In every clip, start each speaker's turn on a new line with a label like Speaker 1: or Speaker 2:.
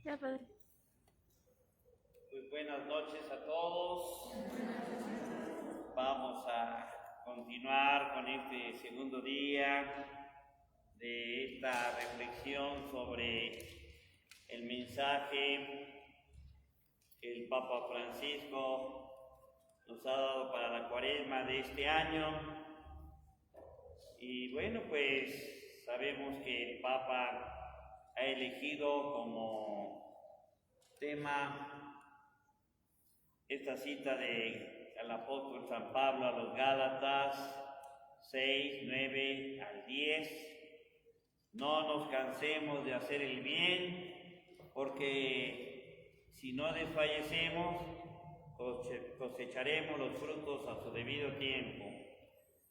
Speaker 1: Ya, padre.
Speaker 2: Pues buenas noches a todos. Vamos a continuar con este segundo día de esta reflexión sobre el mensaje que el Papa Francisco nos ha dado para la Cuaresma de este año. Y bueno, pues sabemos que el Papa ha elegido como tema esta cita del apóstol San Pablo a los Gálatas 6, 9 al 10. No nos cansemos de hacer el bien, porque si no desfallecemos, cosecharemos los frutos a su debido tiempo.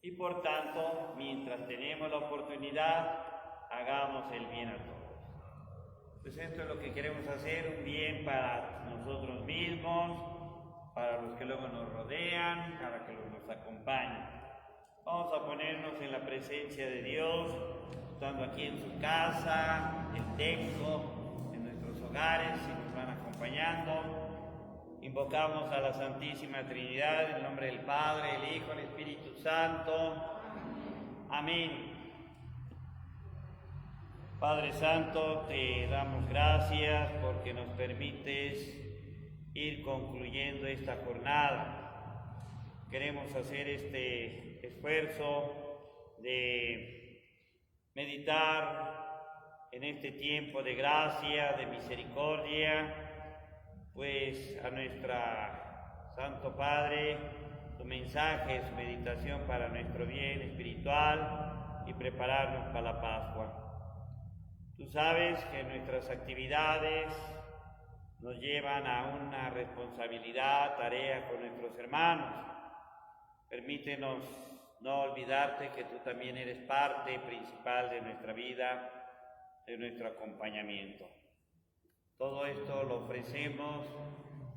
Speaker 2: Y por tanto, mientras tenemos la oportunidad, hagamos el bien a todos. Pues esto es lo que queremos hacer, un bien para nosotros mismos, para los que luego nos rodean, para que nos acompañen. Vamos a ponernos en la presencia de Dios, estando aquí en su casa, en Texco, en nuestros hogares, si nos van acompañando. Invocamos a la Santísima Trinidad en el nombre del Padre, el Hijo, el Espíritu Santo. Amén. Padre Santo, te damos gracias porque nos permites ir concluyendo esta jornada. Queremos hacer este esfuerzo de meditar en este tiempo de gracia, de misericordia, pues a nuestra Santo Padre, tu mensaje, su meditación para nuestro bien espiritual y prepararnos para la Pascua. Tú sabes que nuestras actividades nos llevan a una responsabilidad, tarea con nuestros hermanos. Permítenos no olvidarte que tú también eres parte principal de nuestra vida, de nuestro acompañamiento. Todo esto lo ofrecemos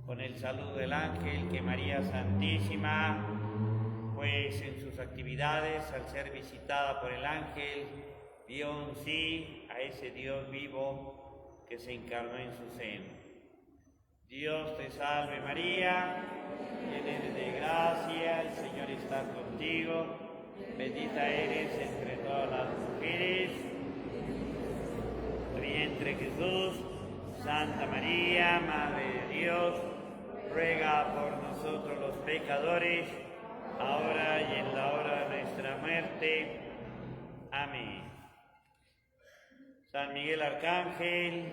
Speaker 2: con el saludo del ángel, que María Santísima, pues en sus actividades, al ser visitada por el ángel, dio un sí a ese Dios vivo que se encarnó en su seno. Dios te salve María, llena eres de gracia, el Señor está contigo, bendita eres entre todas las mujeres, tu vientre Jesús. Santa María, Madre de Dios, ruega por nosotros los pecadores, ahora y en la hora de nuestra muerte. Amén. San Miguel Arcángel,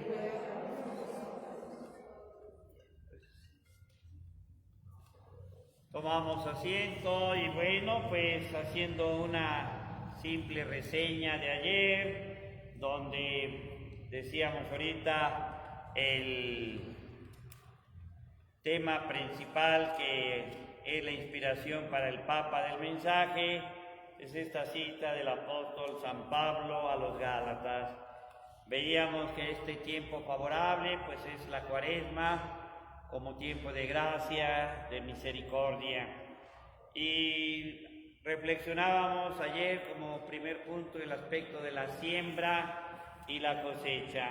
Speaker 2: tomamos asiento y bueno, pues haciendo una simple reseña de ayer, donde decíamos ahorita el tema principal, que es la inspiración para el Papa del mensaje, es esta cita del apóstol San Pablo a los Gálatas. Veíamos que este tiempo favorable pues es la Cuaresma como tiempo de gracia, de misericordia, y reflexionábamos ayer como primer punto el aspecto de la siembra y la cosecha.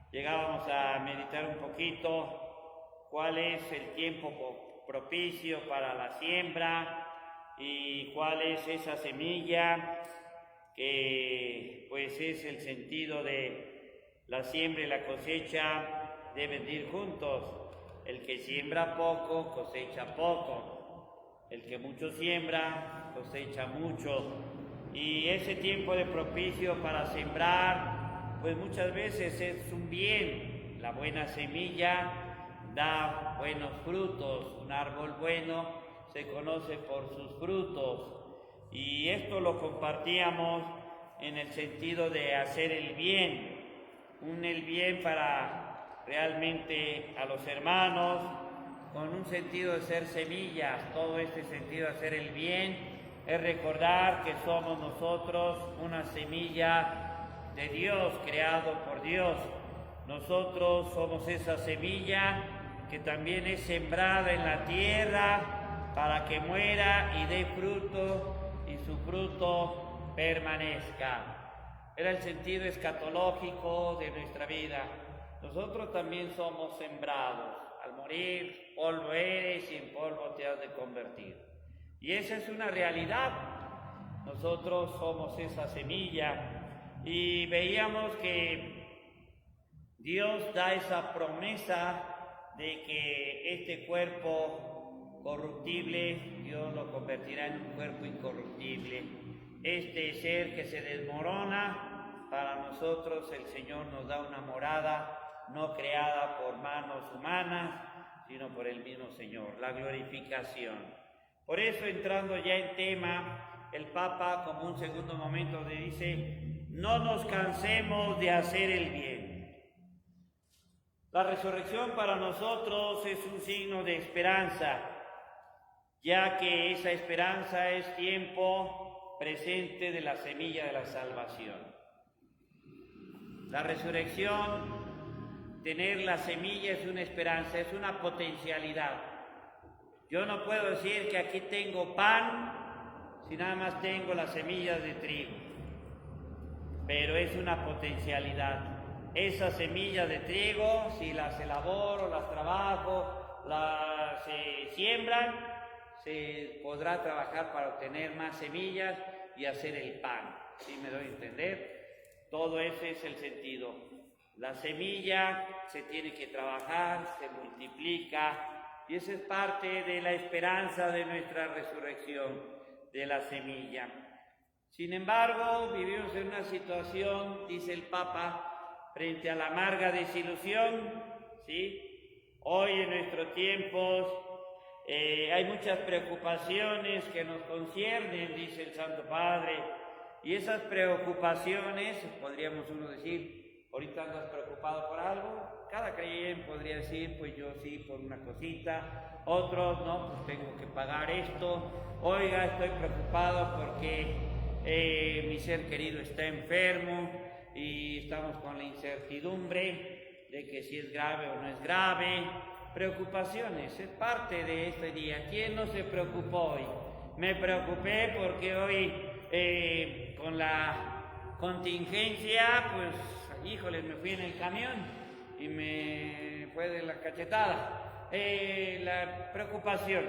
Speaker 2: Llegábamos a meditar un poquito cuál es el tiempo propicio para la siembra y cuál es esa semilla que pues es el sentido de la siembra y la cosecha, deben ir juntos. El que siembra poco, cosecha poco. El que mucho siembra, cosecha mucho. Y ese tiempo de propicio para sembrar, pues muchas veces es un bien. La buena semilla da buenos frutos. Un árbol bueno se conoce por sus frutos. Y esto lo compartíamos en el sentido de hacer el bien. El bien para realmente a los hermanos, con un sentido de ser semillas. Todo este sentido de hacer el bien es recordar que somos nosotros una semilla de Dios, creado por Dios. Nosotros somos esa semilla que también es sembrada en la tierra para que muera y dé fruto y su fruto permanezca. Era el sentido escatológico de nuestra vida. Nosotros también somos sembrados. Al morir, polvo eres y en polvo te has de convertir. Y esa es una realidad. Nosotros somos esa semilla. Y veíamos que Dios da esa promesa de que este cuerpo corruptible, Dios lo convertirá en un cuerpo incorruptible. Este ser que se desmorona, para nosotros el Señor nos da una morada no creada por manos humanas, sino por el mismo Señor, la glorificación. Por eso, entrando ya en tema, el Papa, como un segundo momento, le dice: no nos cansemos de hacer el bien. La resurrección para nosotros es un signo de esperanza, ya que esa esperanza es tiempo presente de la semilla de la salvación. La resurrección, tener la semilla, es una esperanza, es una potencialidad. Yo no puedo decir que aquí tengo pan si nada más tengo las semillas de trigo, pero es una potencialidad. Esas semillas de trigo, si las elaboro, las trabajo, las siembran, se podrá trabajar para obtener más semillas y hacer el pan. ¿Sí me doy a entender? Todo ese es el sentido. La semilla se tiene que trabajar, se multiplica, y esa es parte de la esperanza de nuestra resurrección, de la semilla. Sin embargo, vivimos en una situación, dice el Papa, frente a la amarga desilusión, ¿sí? Hoy en nuestros tiempos hay muchas preocupaciones que nos conciernen, dice el Santo Padre, y esas preocupaciones, podríamos uno decir, ahorita andas preocupado por algo, cada creyente podría decir, pues yo sí, por una cosita, otros, no, pues tengo que pagar esto, oiga, estoy preocupado porque mi ser querido está enfermo y estamos con la incertidumbre de que si es grave o no es grave. Preocupaciones, es parte de este día. ¿Quién no se preocupó hoy? Me preocupé porque hoy con la contingencia, pues, híjole, me fui en el camión y me fue de la cachetada. La preocupación.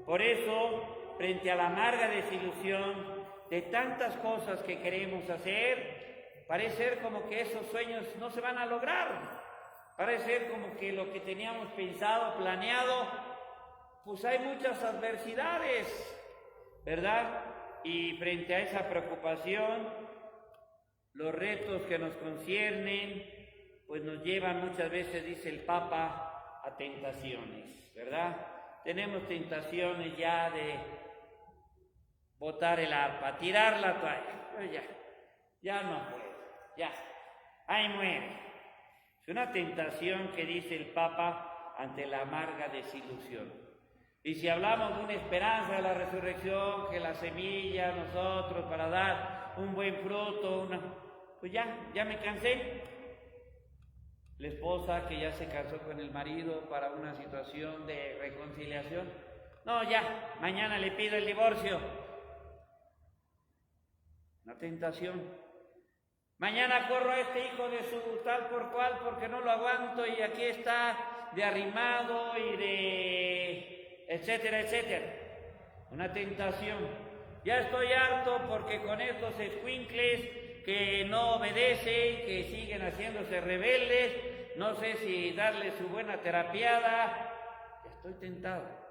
Speaker 2: Por eso, frente a la amarga desilusión de tantas cosas que queremos hacer, parece ser como que esos sueños no se van a lograr. Parece ser como que lo que teníamos pensado, planeado, pues hay muchas adversidades, ¿verdad? Y frente a esa preocupación, los retos que nos conciernen, pues nos llevan muchas veces, dice el Papa, a tentaciones, ¿verdad? Tenemos tentaciones ya de botar el arpa, tirar la toalla, pues ya no puedo, ya, ahí muere. Es una tentación que dice el Papa ante la amarga desilusión. Y si hablamos de una esperanza de la resurrección, que la semilla nosotros para dar un buen fruto, pues ya me cansé. La esposa que ya se casó con el marido para una situación de reconciliación, no, ya, mañana le pido el divorcio. Una tentación. Mañana corro a este hijo de su tal por cual porque no lo aguanto y aquí está de arrimado y de etcétera, etcétera. Una tentación. Ya estoy harto porque con estos escuincles que no obedecen, que siguen haciéndose rebeldes, no sé si darles su buena terapiada. Ya estoy tentado.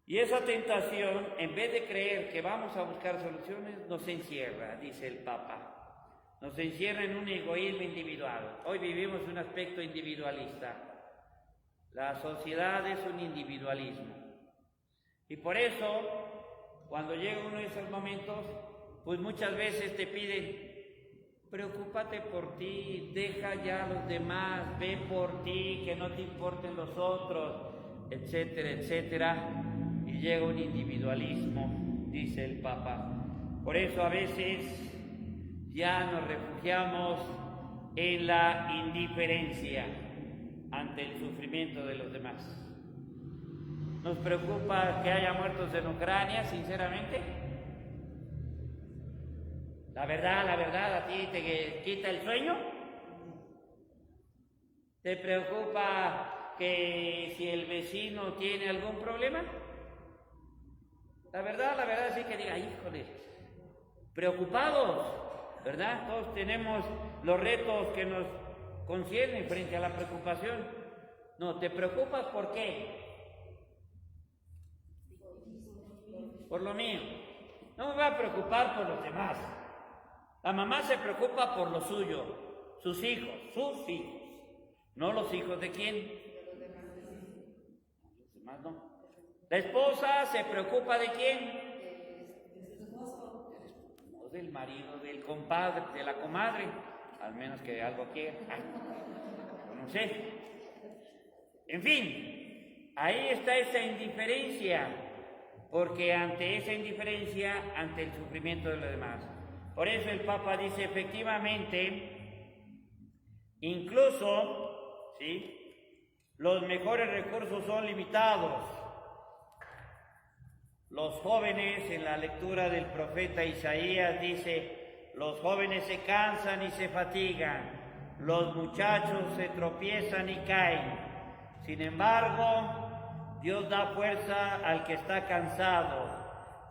Speaker 2: Y esa tentación, en vez de creer que vamos a buscar soluciones, nos encierra, dice el Papa. Nos encierra en un egoísmo individual. Hoy vivimos un aspecto individualista. La sociedad es un individualismo. Y por eso, cuando llega uno de esos momentos, pues muchas veces te piden, preocúpate por ti, deja ya a los demás, ve por ti, que no te importen los otros, etcétera, etcétera. Y llega un individualismo, dice el Papa. Por eso a veces ya nos refugiamos en la indiferencia ante el sufrimiento de los demás. ¿Nos preocupa que haya muertos en Ucrania, sinceramente? La verdad, ¿a ti te quita el sueño? ¿Te preocupa que si el vecino tiene algún problema? La verdad sí que diga, híjole, preocupados, ¿verdad? Todos tenemos los retos que nos conciernen frente a la preocupación. No, ¿te preocupas por qué? Por lo mío. No me voy a preocupar por los demás. La mamá se preocupa por lo suyo, sus hijos, no los hijos de quién. Los demás no. La esposa se preocupa ¿de quién? No, del marido, del compadre, de la comadre, al menos que algo quiera. No sé. En fin, ahí está esa indiferencia, porque ante esa indiferencia, ante el sufrimiento de los demás. Por eso el Papa dice, efectivamente, incluso, ¿sí?, los mejores recursos son limitados. Los jóvenes, en la lectura del profeta Isaías, dice, los jóvenes se cansan y se fatigan, los muchachos se tropiezan y caen. Sin embargo, Dios da fuerza al que está cansado,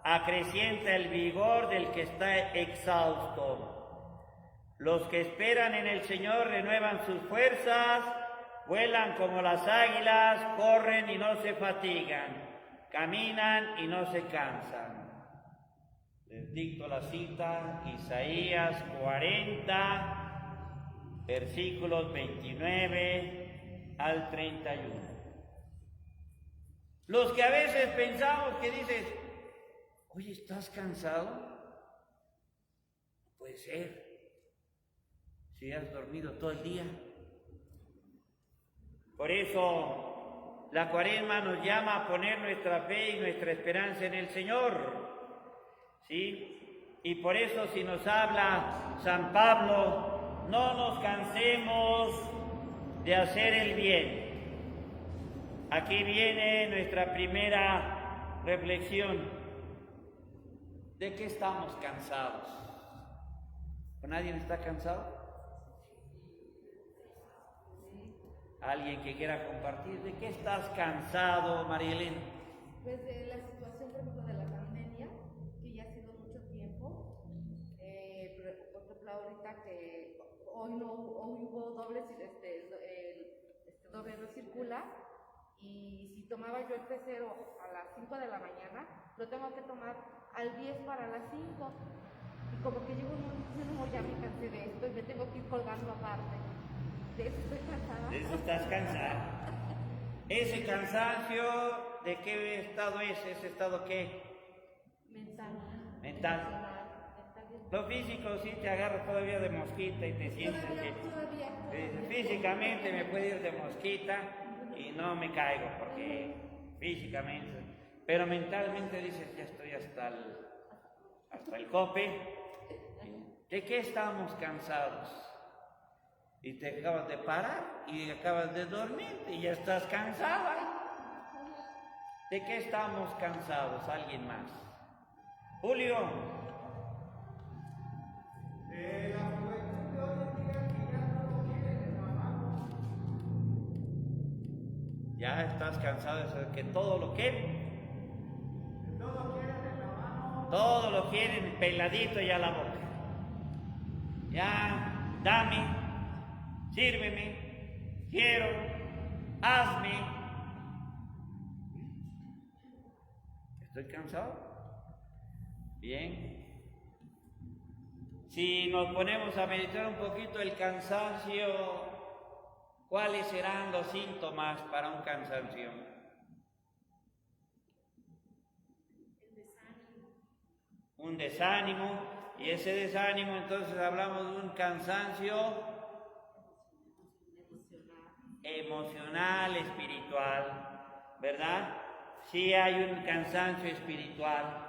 Speaker 2: acrecienta el vigor del que está exhausto. Los que esperan en el Señor renuevan sus fuerzas, vuelan como las águilas, corren y no se fatigan. Caminan y no se cansan. Les dicto la cita, Isaías 40, versículos 29 al 31. Los que a veces pensamos que dices, oye, ¿estás cansado? No puede ser. Si has dormido todo el día. Por eso la Cuaresma nos llama a poner nuestra fe y nuestra esperanza en el Señor. ¿Sí? Y por eso si nos habla San Pablo, no nos cansemos de hacer el bien. Aquí viene nuestra primera reflexión. ¿De qué estamos cansados? ¿Nadie está cansado? ¿Alguien que quiera compartir? ¿De qué estás cansado, María Elena?
Speaker 3: Pues de la situación, por ejemplo, de la pandemia, que ya ha sido mucho tiempo. Por ejemplo, ahorita que hoy hubo doble, doble no circula, y si tomaba yo el pecero a las 5 de la mañana, lo tengo que tomar al 10 para las 5. Y como que llego un momento, no, ya me cansé de esto y me tengo que ir colgando aparte. De eso estoy cansada.
Speaker 2: De eso estás cansada. Ese cansancio, ¿de qué estado es? ¿Ese estado qué? Mental. Lo físico sí te agarra todavía de mosquita y te sientes que físicamente me puede ir de mosquita y no me caigo porque físicamente, pero mentalmente dices, ya estoy hasta el cope. ¿De qué estamos cansados? Y te acabas de parar y acabas de dormir y ya estás cansada. ¿De qué estamos cansados? ¿Alguien más? Julio.
Speaker 4: De la juventud de hoy en día que ya todo quiere de mamá.
Speaker 2: Ya estás cansado de que todo lo quieren.
Speaker 4: Todo quiere de la mano.
Speaker 2: Todo lo quieren peladito y a la boca. Ya, dame. Sírveme, quiero, hazme. ¿Estoy cansado? Bien. Si nos ponemos a meditar un poquito el cansancio, ¿cuáles serán los síntomas para un cansancio? Un desánimo, y ese desánimo entonces hablamos de un cansancio emocional, espiritual, ¿verdad? Sí hay un cansancio espiritual.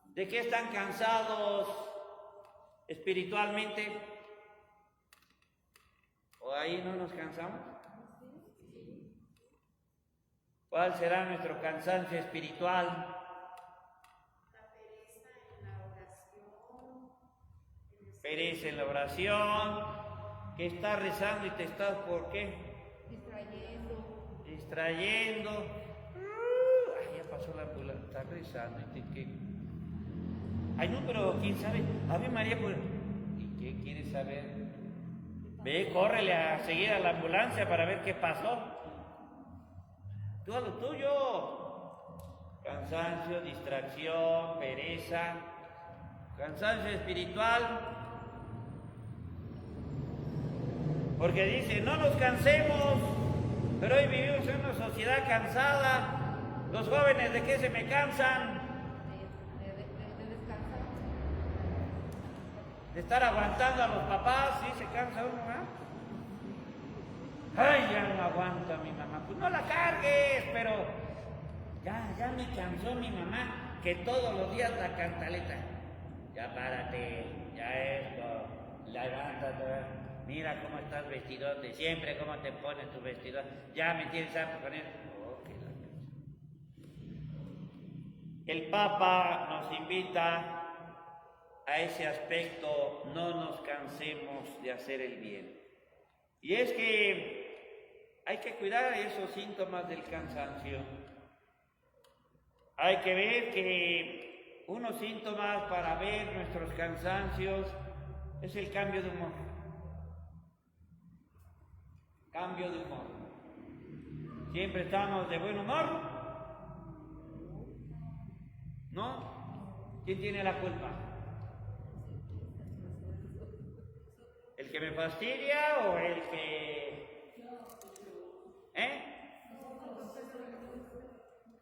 Speaker 2: ¿De qué están cansados espiritualmente? ¿O ahí no nos cansamos? ¿Cuál será nuestro cansancio espiritual?
Speaker 3: La pereza en la oración.
Speaker 2: Pereza en la oración, que estás rezando y te estás, ¿por qué? Distrayendo. Ay, ya pasó la ambulancia, está rezando y te qué. Ay, no, pero quién sabe. Ave María, pues, ¿y qué quieres saber? Ve, córrele a seguir a la ambulancia para ver qué pasó. Tú a lo tuyo. Cansancio, distracción, pereza, cansancio espiritual. Porque dice, no nos cansemos, pero hoy vivimos en una sociedad cansada. Los jóvenes, ¿de qué se me cansan?
Speaker 3: De descansar.
Speaker 2: De estar aguantando a los papás, ¿sí se cansa uno, Ay, ya no aguanto a mi mamá. Pues no la cargues, pero ya me cansó mi mamá, que todos los días la cantaleta. Ya párate, ya esto, levántate. Mira cómo estás vestido de siempre, cómo te pones tu vestido. Ya me tienes a poner. El Papa nos invita a ese aspecto, no nos cansemos de hacer el bien. Y es que hay que cuidar esos síntomas del cansancio. Hay que ver que unos síntomas para ver nuestros cansancios es el cambio de humor. Cambio de humor. Siempre estamos de buen humor. ¿No? ¿Quién tiene la culpa? ¿El que me fastidia o el que...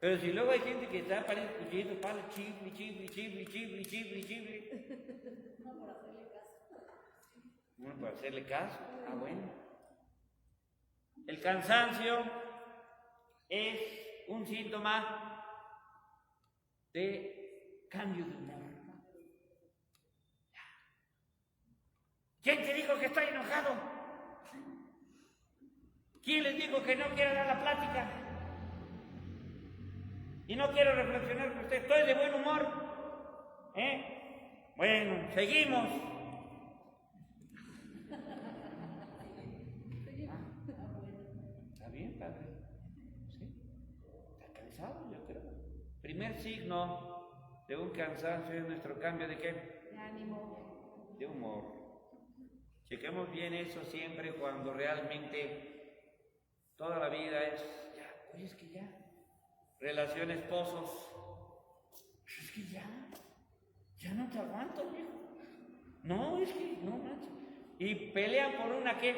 Speaker 2: Pero si luego hay gente que está para el cuchillito, para chifli, chifli, chifli, chifli, chifli, chifli. Bueno, para hacerle caso. Ah, bueno. El cansancio es un síntoma de cambio de humor. ¿Quién te dijo que estoy enojado? ¿Quién les dijo que no quiero dar la plática? Y no quiero reflexionar con usted. Estoy de buen humor. Bueno, seguimos. ¿Está bien, padre? ¿Sí? ¿Está cansado? Yo creo. Primer signo de un cansancio es nuestro cambio de qué?
Speaker 3: De ánimo.
Speaker 2: De humor. Chequemos bien eso siempre cuando realmente toda la vida es, ya, pues es que ya, relación esposos, pues es que ya no te aguanto, viejo. No, es que, no manches. Y pelean por una qué.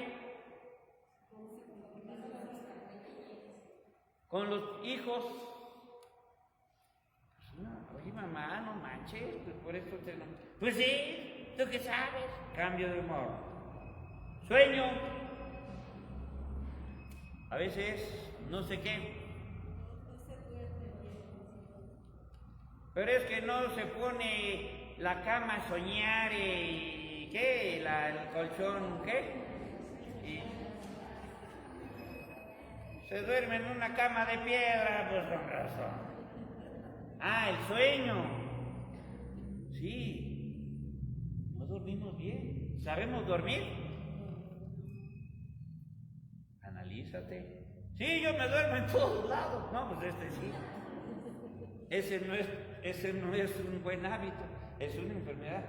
Speaker 2: Con los hijos. Pues no, oye mamá, no manches, pues por esto te no. Pues sí, tú qué sabes. Cambio de humor. Sueño. A veces no sé qué. Pero es que no se pone la cama a soñar y ¿qué? El colchón, ¿qué? Y se duerme en una cama de piedra, pues con razón. Ah, el sueño. Sí. No dormimos bien. ¿Sabemos dormir? Analízate. Sí, yo me duermo en todos lados. No, pues sí. Ese no es un buen hábito, es una enfermedad.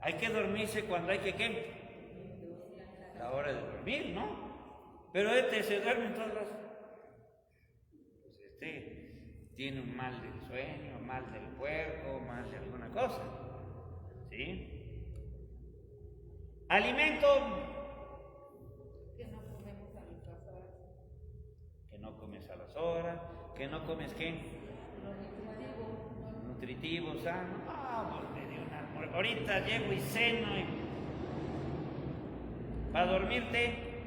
Speaker 2: Hay que dormirse cuando hay que ¿qué? La hora de dormir, ¿no? Pero se duerme en todos lados. Pues tiene un mal del sueño, mal del puerco, mal de alguna cosa. ¿Sí? Alimento.
Speaker 3: Que no comemos a nuestras horas.
Speaker 2: Que no comes a las horas, que no comes ¿qué? Nutritivo, sano. Ah, pues me dio una hambre. Ahorita llego y ceno y para dormirte.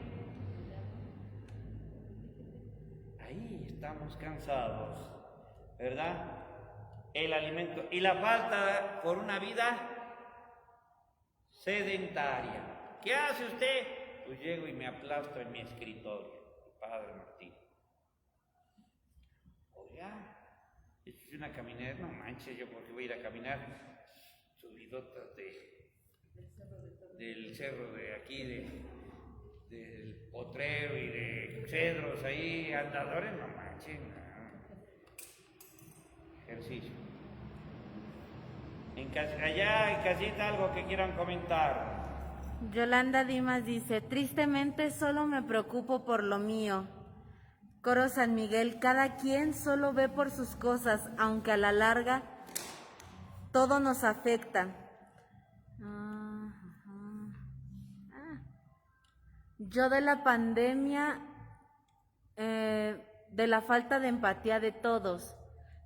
Speaker 2: Ahí estamos cansados, ¿verdad? El alimento y la falta por una vida sedentaria. ¿Qué hace usted? Pues llego y me aplasto en mi escritorio, Padre Martín. Oiga, es una caminera, no manches, yo porque voy a ir a caminar subidotas del cerro de aquí, del Potrero y de cedros ahí, andadores, no manches, no. Ejercicio. Allá en casita algo que quieran comentar.
Speaker 1: Yolanda Dimas dice, tristemente solo me preocupo por lo mío. Coro San Miguel, cada quien solo ve por sus cosas, aunque a la larga todo nos afecta. Yo de la pandemia, de la falta de empatía de todos.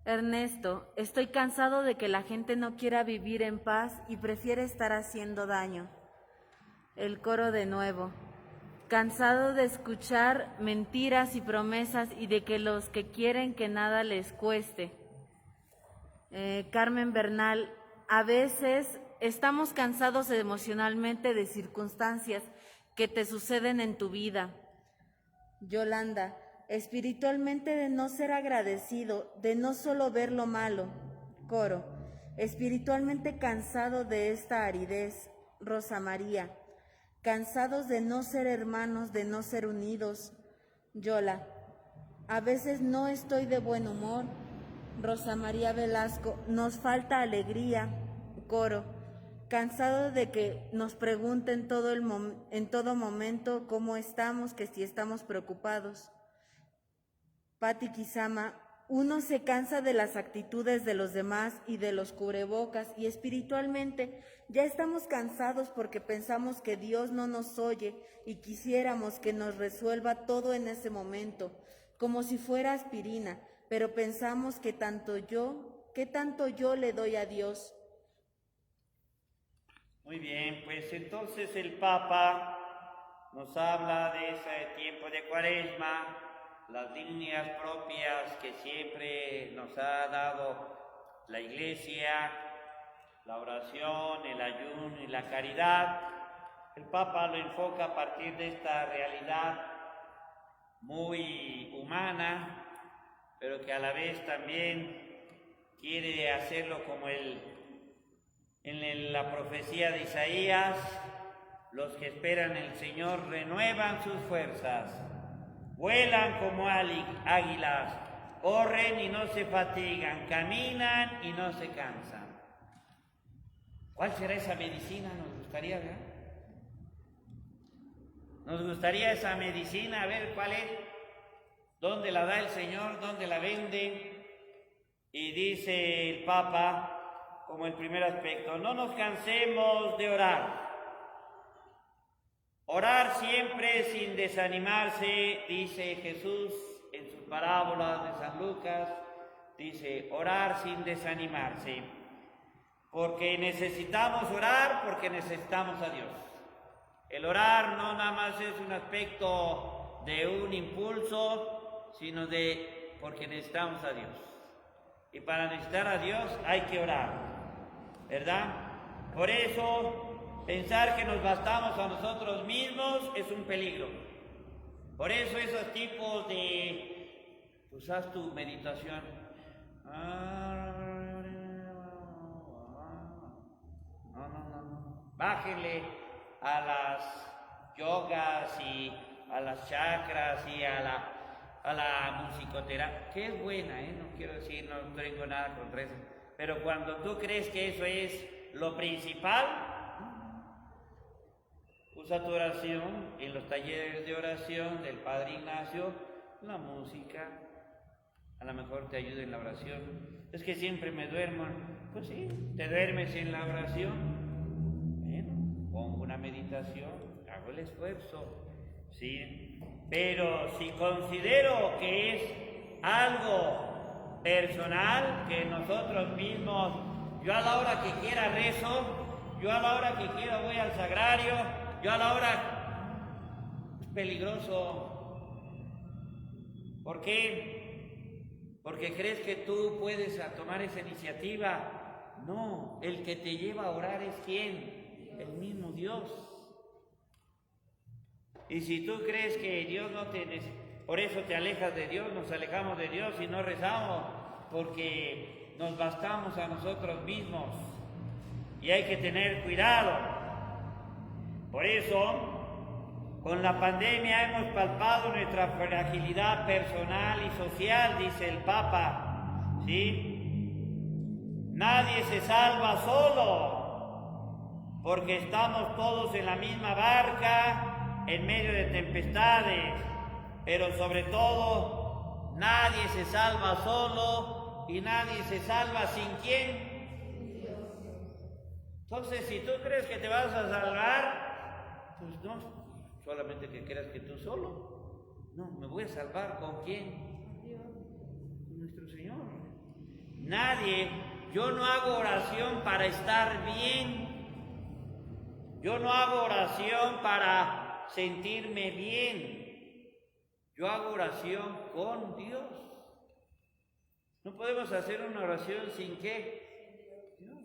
Speaker 1: Ernesto, estoy cansado de que la gente no quiera vivir en paz y prefiere estar haciendo daño. El coro de nuevo. Cansado de escuchar mentiras y promesas y de que los que quieren que nada les cueste. Carmen Bernal, a veces estamos cansados emocionalmente de circunstancias que te suceden en tu vida. Yolanda, espiritualmente de no ser agradecido, de no solo ver lo malo. Coro, espiritualmente cansado de esta aridez. Rosa María, cansados de no ser hermanos, de no ser unidos. Yola, a veces no estoy de buen humor. Rosa María Velasco, nos falta alegría. Coro, cansado de que nos pregunten en todo momento cómo estamos, que si estamos preocupados. Pati Kisama, uno se cansa de las actitudes de los demás y de los cubrebocas, y espiritualmente ya estamos cansados porque pensamos que Dios no nos oye y quisiéramos que nos resuelva todo en ese momento, como si fuera aspirina. pero pensamos que tanto yo le doy a Dios.
Speaker 2: Muy bien, pues entonces el Papa nos habla de ese tiempo de Cuaresma, las líneas propias que siempre nos ha dado la Iglesia, la oración, el ayuno y la caridad. El Papa lo enfoca a partir de esta realidad muy humana, pero que a la vez también quiere hacerlo como en la profecía de Isaías: los que esperan el Señor renuevan sus fuerzas, vuelan como águilas, corren y no se fatigan, caminan y no se cansan. ¿Cuál será esa medicina? Nos gustaría ver. Nos gustaría esa medicina, a ver cuál es, dónde la da el Señor, dónde la vende. Y dice el Papa, como el primer aspecto: no nos cansemos de orar. Orar siempre sin desanimarse, dice Jesús en sus parábolas de San Lucas, dice: orar sin desanimarse, porque necesitamos orar, porque necesitamos a Dios. El orar no nada más es un aspecto de un impulso, sino porque necesitamos a Dios. Y para necesitar a Dios hay que orar, ¿verdad? Por eso, pensar que nos bastamos a nosotros mismos es un peligro. Por eso esos tipos de... pues haz tu meditación. No. Bájenle a las yogas y a las chakras y a la musicoterapia, que es buena, no quiero decir, no tengo nada contra eso, pero cuando tú crees que eso es lo principal, usa tu oración. En los talleres de oración del Padre Ignacio, la música a lo mejor te ayuda en la oración. Es que siempre me duermo. Pues sí, te duermes en la oración. Bueno, pongo una meditación, hago el esfuerzo, ¿sí? Pero si considero que es algo personal, que nosotros mismos, yo a la hora que quiera rezo, yo a la hora que quiera voy al sagrario, yo a la hora... es peligroso. ¿Por qué? Porque crees que tú puedes tomar esa iniciativa. No, el que te lleva a orar es ¿quién? El mismo Dios. Y si tú crees que Dios no te por eso te alejas de Dios, nos alejamos de Dios y no rezamos, porque nos bastamos a nosotros mismos. Y hay que tener cuidado. Por eso, con la pandemia hemos palpado nuestra fragilidad personal y social, dice el Papa, ¿sí? Nadie se salva solo, porque estamos todos en la misma barca, en medio de tempestades, pero sobre todo, nadie se salva solo y nadie se salva sin ¿quién? Entonces, si tú crees que te vas a salvar, pues no, solamente que creas que tú solo. No, me voy a salvar ¿con quién? Con nuestro Señor. Nadie, yo no hago oración para estar bien. Yo no hago oración para sentirme bien. Yo hago oración con Dios. No podemos hacer una oración sin ¿qué? Dios.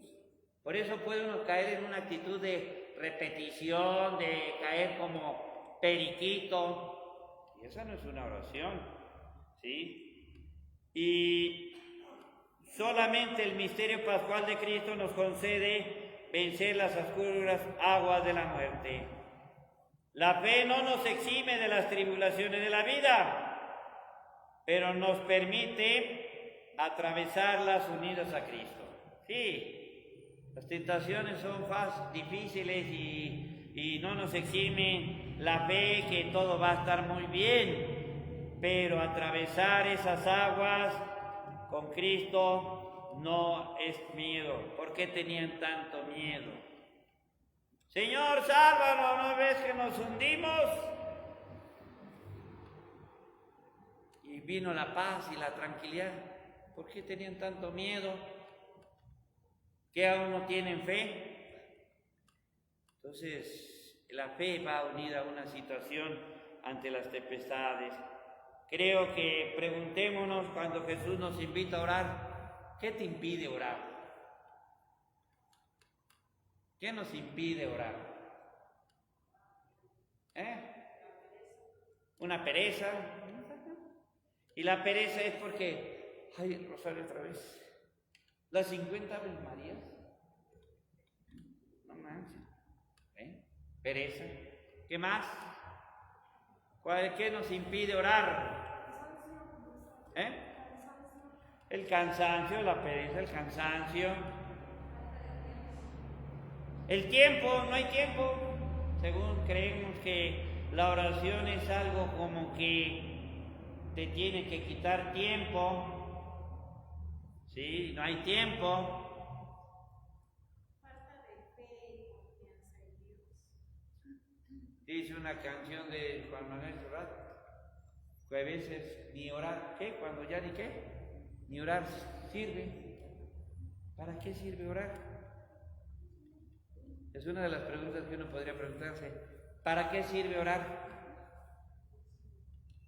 Speaker 2: Por eso puede uno caer en una actitud de repetición, de caer como periquito. Y esa no es una oración, ¿sí? Y solamente el misterio pascual de Cristo nos concede vencer las oscuras aguas de la muerte. La fe no nos exime de las tribulaciones de la vida, pero nos permite atravesarlas unidos a Cristo. Sí, las tentaciones son difíciles y no nos exime la fe que todo va a estar muy bien, pero atravesar esas aguas con Cristo no es miedo. ¿Por qué tenían tanto miedo? Señor, sálvanos, ¿no ves que nos hundimos? Y vino la paz y la tranquilidad. ¿Por qué tenían tanto miedo? ¿Que aún no tienen fe? Entonces, la fe va unida a una situación ante las tempestades. Creo que preguntémonos cuando Jesús nos invita a orar, ¿qué te impide orar? ¿Qué nos impide orar? Una pereza. Y la pereza es porque, ay, Rosario otra vez, las 50 Ave Marías, no manches, pereza. ¿Qué más? ¿Qué nos impide orar? El cansancio, la pereza, el cansancio. El tiempo, no hay tiempo. Según creemos que la oración es algo como que te tiene que quitar tiempo. Sí, no hay tiempo.
Speaker 5: Falta de fe y confianza en Dios.
Speaker 2: Dice una canción de Juan Manuel Serrat, que a veces ni orar, ¿qué? Cuando ya ni qué, ni orar sirve. ¿Para qué sirve orar? Es una de las preguntas que uno podría preguntarse. ¿Para qué sirve orar?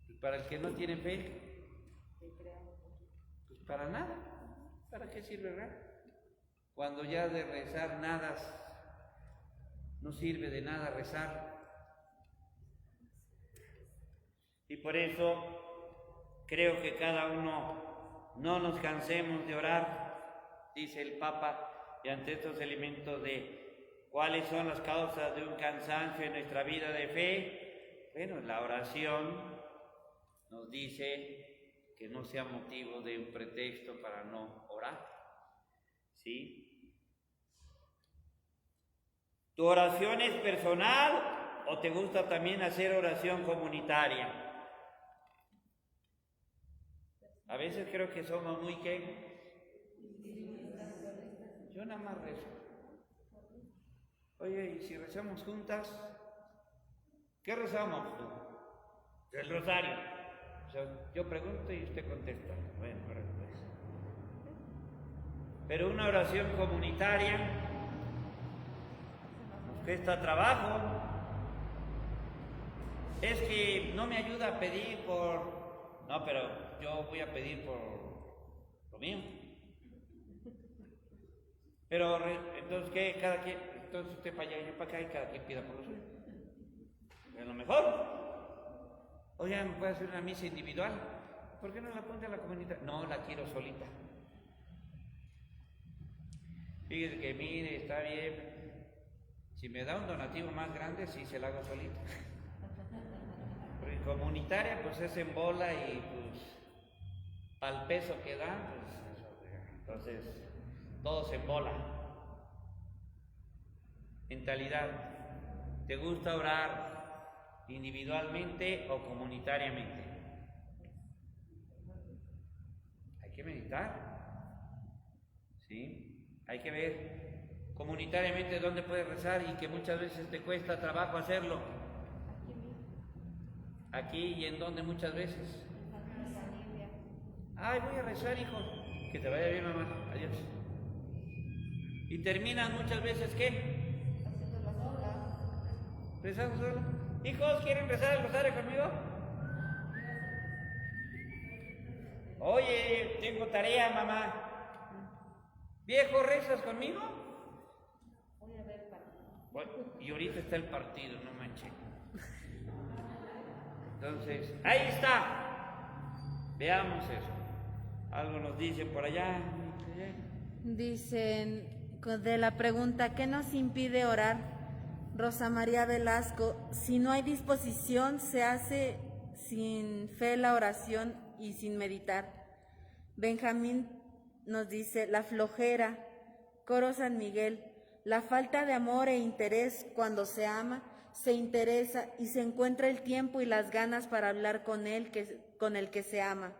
Speaker 2: Y para el que no tiene fe, pues para nada. ¿Para qué sirve orar? Cuando ya de rezar nada, no sirve de nada rezar. Y por eso creo que cada uno no nos cansemos de orar, dice el Papa, y ante estos elementos de ¿cuáles son las causas de un cansancio en nuestra vida de fe? Bueno, la oración nos dice que no sea motivo de un pretexto para no orar. ¿Sí? ¿Tu oración es personal o te gusta también hacer oración comunitaria? A veces creo que somos muy ¿qué? Yo nada más rezo. Oye, ¿y si rezamos juntas? ¿Qué rezamos tú? El rosario. O sea, yo pregunto y usted contesta. Bueno, pues. Pero una oración comunitaria nos cuesta trabajo. Es que no me ayuda a pedir por... No, pero yo voy a pedir por lo mío. Pero entonces, ¿qué? Cada quien... Entonces usted para allá y yo para acá y cada quien pida por lo suyo. Es lo mejor. Oye, ¿me puede hacer una misa individual? ¿Por qué no la pone a la comunidad? No, la quiero solita. Fíjese que mire, está bien. Si me da un donativo más grande, sí se la hago solita. Porque comunitaria, pues es en bola y pues para el peso que dan, pues entonces todos en bola. Mentalidad. ¿Te gusta orar individualmente o comunitariamente? Hay que meditar. ¿Sí? Hay que ver comunitariamente dónde puedes rezar y que muchas veces te cuesta trabajo hacerlo. Aquí y en donde muchas veces. Ay, voy a rezar, hijo. Que te vaya bien, mamá. Adiós. Y terminan muchas veces, ¿qué? ¿Rezando solo? Hijos, ¿quieren rezar el rosario conmigo? Oye, tengo tarea, mamá. Viejo, ¿rezas conmigo?
Speaker 3: Voy a ver partido.
Speaker 2: Bueno, y ahorita está el partido, no manches. Entonces, ahí está. Veamos eso. Algo nos dicen por allá.
Speaker 1: Dicen de la pregunta, ¿qué nos impide orar? Rosa María Velasco, si no hay disposición, se hace sin fe la oración y sin meditar. Benjamín nos dice, la flojera. Coro San Miguel, la falta de amor e interés cuando se ama, se interesa y se encuentra el tiempo y las ganas para hablar con el que se ama.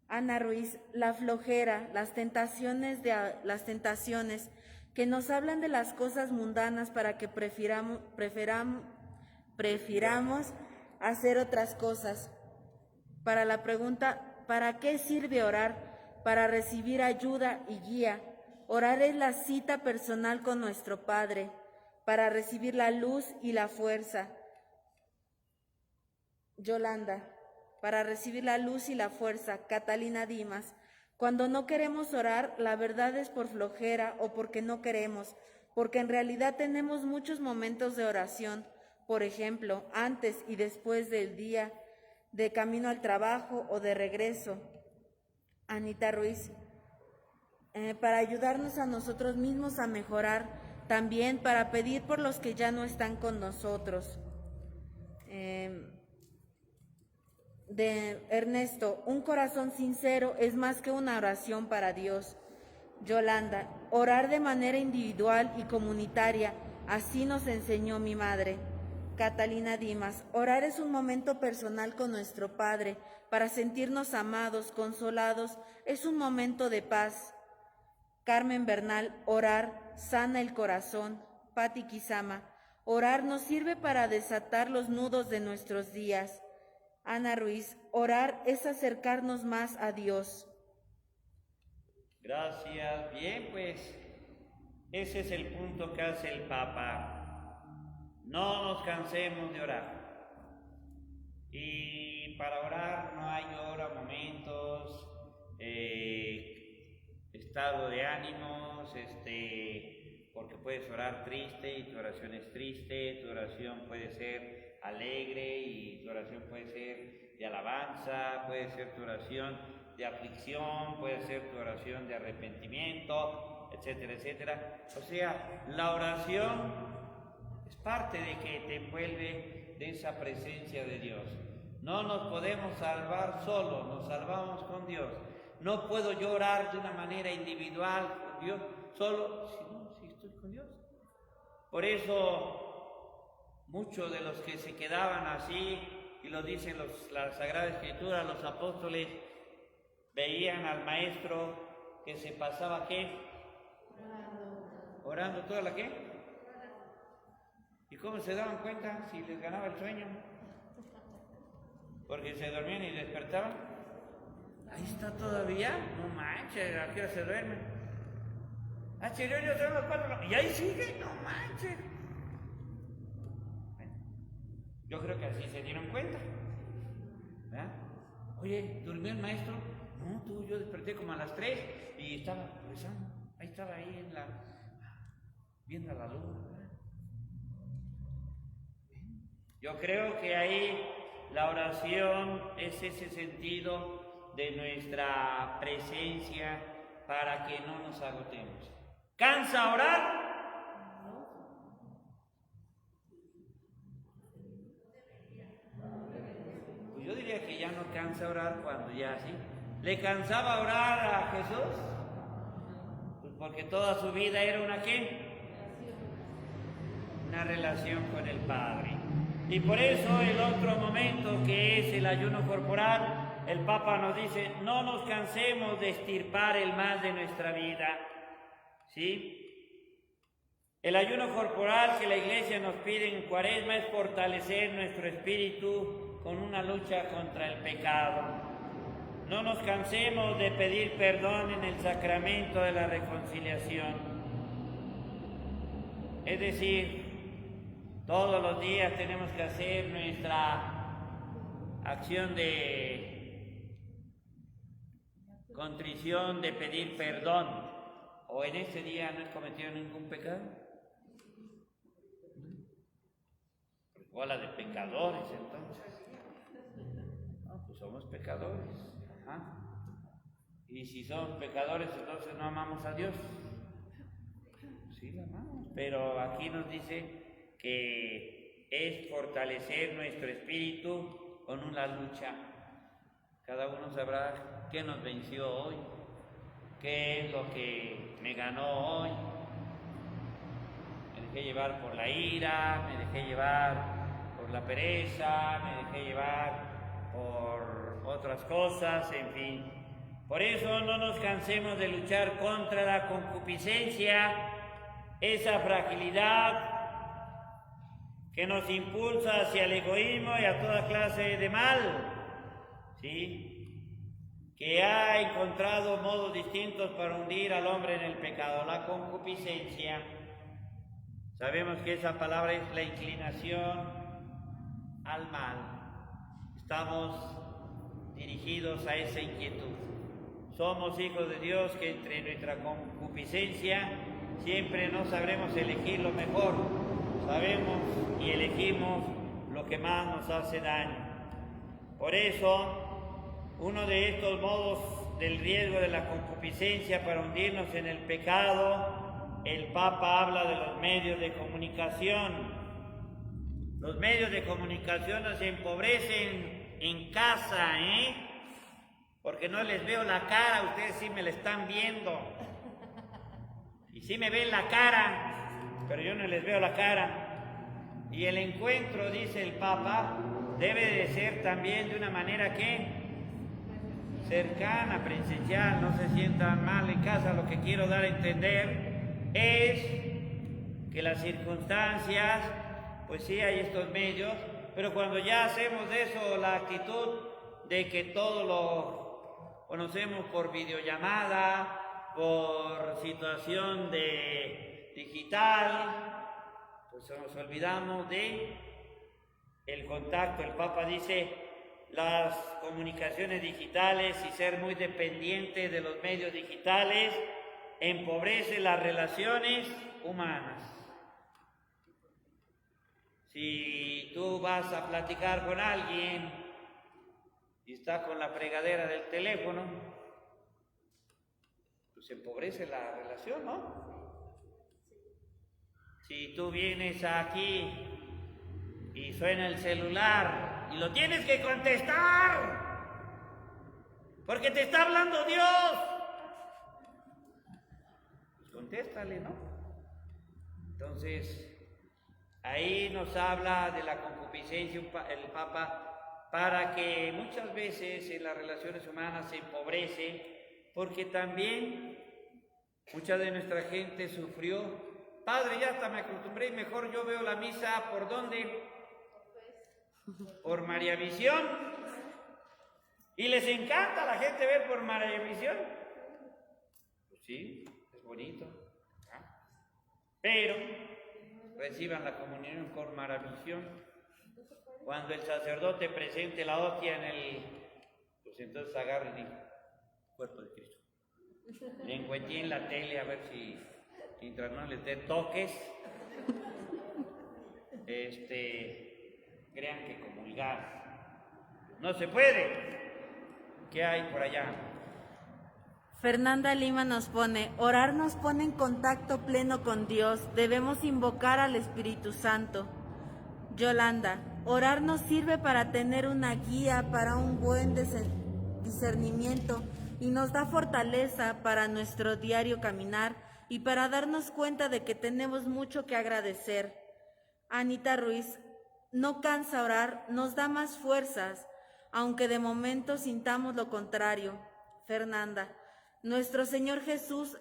Speaker 1: Ana Ruiz, la flojera, las tentaciones que nos hablan de las cosas mundanas para que prefiramos hacer otras cosas. Para la pregunta, ¿para qué sirve orar? Para recibir ayuda y guía. Orar es la cita personal con nuestro Padre, para recibir la luz y la fuerza. Yolanda, para recibir la luz y la fuerza. Catalina Dimas, cuando no queremos orar, la verdad es por flojera o porque no queremos, porque en realidad tenemos muchos momentos de oración, por ejemplo, antes y después del día, de camino al trabajo o de regreso. Anita Ruiz, para ayudarnos a nosotros mismos a mejorar, también para pedir por los que ya no están con nosotros. De Ernesto, un corazón sincero es más que una oración para Dios. Yolanda, orar de manera individual y comunitaria, así nos enseñó mi madre. Catalina Dimas, orar es un momento personal con nuestro Padre, para sentirnos amados, consolados, es un momento de paz. Carmen Bernal, orar sana el corazón. Patti Kizama, orar nos sirve para desatar los nudos de nuestros días. Ana Ruiz, orar es acercarnos más a Dios.
Speaker 2: Gracias. Bien, pues ese es el punto que hace el Papa. No nos cansemos de orar. Y para orar no hay hora, momentos, estado de ánimos, porque puedes orar triste y tu oración es triste, tu oración puede ser alegre y tu oración puede ser de alabanza, puede ser tu oración de aflicción, puede ser tu oración de arrepentimiento, etcétera, etcétera. O sea, la oración es parte de que te envuelve de esa presencia de Dios. No nos podemos salvar solos, nos salvamos con Dios. No puedo yo orar de una manera individual con Dios solo si estoy con Dios. Por eso muchos de los que se quedaban así, y lo dicen la Sagrada Escritura, los apóstoles veían al maestro que se pasaba ¿qué? Orando toda la ¿qué? ¿Y cómo se daban cuenta si les ganaba el sueño? Porque se dormían y despertaban. Ahí está todavía, no manches, ¿a qué hora se duerme? Y ahí sigue, no manches. Bueno, yo creo que así se dieron cuenta, ¿verdad? Oye, ¿durmió el maestro? No, yo desperté como a las 3 y estaba rezando. Ahí estaba viendo la luna, ¿verdad? Yo creo que ahí la oración es ese sentido de nuestra presencia para que no nos agotemos. ¿Cansa orar? Pues yo diría que ya no cansa orar cuando ya así. ¿Le cansaba orar a Jesús? Pues porque toda su vida era una ¿qué? Una relación con el Padre. Y por eso el otro momento que es el ayuno corporal, el Papa nos dice, no nos cansemos de extirpar el mal de nuestra vida, ¿sí? El ayuno corporal que la Iglesia nos pide en Cuaresma es fortalecer nuestro espíritu con una lucha contra el pecado. No nos cansemos de pedir perdón en el sacramento de la reconciliación. Es decir, todos los días tenemos que hacer nuestra acción de contrición, de pedir perdón. ¿O en ese día no he cometido ningún pecado? Bola de pecadores, entonces. No, pues somos pecadores. Ajá. Y si somos pecadores, entonces no amamos a Dios. Sí, lo amamos. Pero aquí nos dice que es fortalecer nuestro espíritu con una lucha. Cada uno sabrá qué nos venció hoy, qué es lo que me ganó hoy. Me dejé llevar por la ira, me dejé llevar por la pereza, me dejé llevar por otras cosas, en fin. Por eso no nos cansemos de luchar contra la concupiscencia, esa fragilidad que nos impulsa hacia el egoísmo y a toda clase de mal, ¿sí? Que ha encontrado modos distintos para hundir al hombre en el pecado. La concupiscencia, sabemos que esa palabra es la inclinación al mal. Estamos dirigidos a esa inquietud. Somos hijos de Dios que entre nuestra concupiscencia siempre no sabremos elegir lo mejor. Sabemos y elegimos lo que más nos hace daño. Por eso, uno de estos modos del riesgo de la concupiscencia para hundirnos en el pecado, el Papa habla de los medios de comunicación. Los medios de comunicación nos empobrecen en casa, porque no les veo la cara, ustedes sí me la están viendo. Y sí me ven la cara, pero yo no les veo la cara. Y el encuentro, dice el Papa, debe de ser también de una manera que cercana, presencial, no se sientan mal en casa. Lo que quiero dar a entender es que las circunstancias, pues sí hay estos medios, pero cuando ya hacemos de eso la actitud de que todo lo conocemos por videollamada, por situación de digital, pues nos olvidamos de el contacto. El Papa dice, las comunicaciones digitales y ser muy dependiente de los medios digitales empobrece las relaciones humanas. Si tú vas a platicar con alguien y está con la fregadera del teléfono, pues empobrece la relación, ¿no? Si tú vienes aquí y suena el celular y lo tienes que contestar porque te está hablando Dios, pues contéstale, ¿no? Entonces, ahí nos habla de la concupiscencia el Papa, para que muchas veces en las relaciones humanas se empobrece, porque también mucha de nuestra gente sufrió. Padre, ya hasta me acostumbré y mejor yo veo la misa, ¿por dónde? Por Mariavisión. Y les encanta a la gente ver por Mariavisión. Pues sí, es bonito. Pero reciban la comunión con Mariavisión. Cuando el sacerdote presente la hostia en el... pues entonces agarren el cuerpo de Cristo. Le encuentre en la tele a ver si... mientras no les dé toques, crean que comulgar no se puede. ¿Qué hay por allá?
Speaker 1: Fernanda Lima nos pone, orar nos pone en contacto pleno con Dios, debemos invocar al Espíritu Santo. Yolanda, orar nos sirve para tener una guía, para un buen discernimiento y nos da fortaleza para nuestro diario caminar y para darnos cuenta de que tenemos mucho que agradecer. Anita Ruiz, no cansa orar, nos da más fuerzas, aunque de momento sintamos lo contrario. Fernanda, nuestro Señor Jesús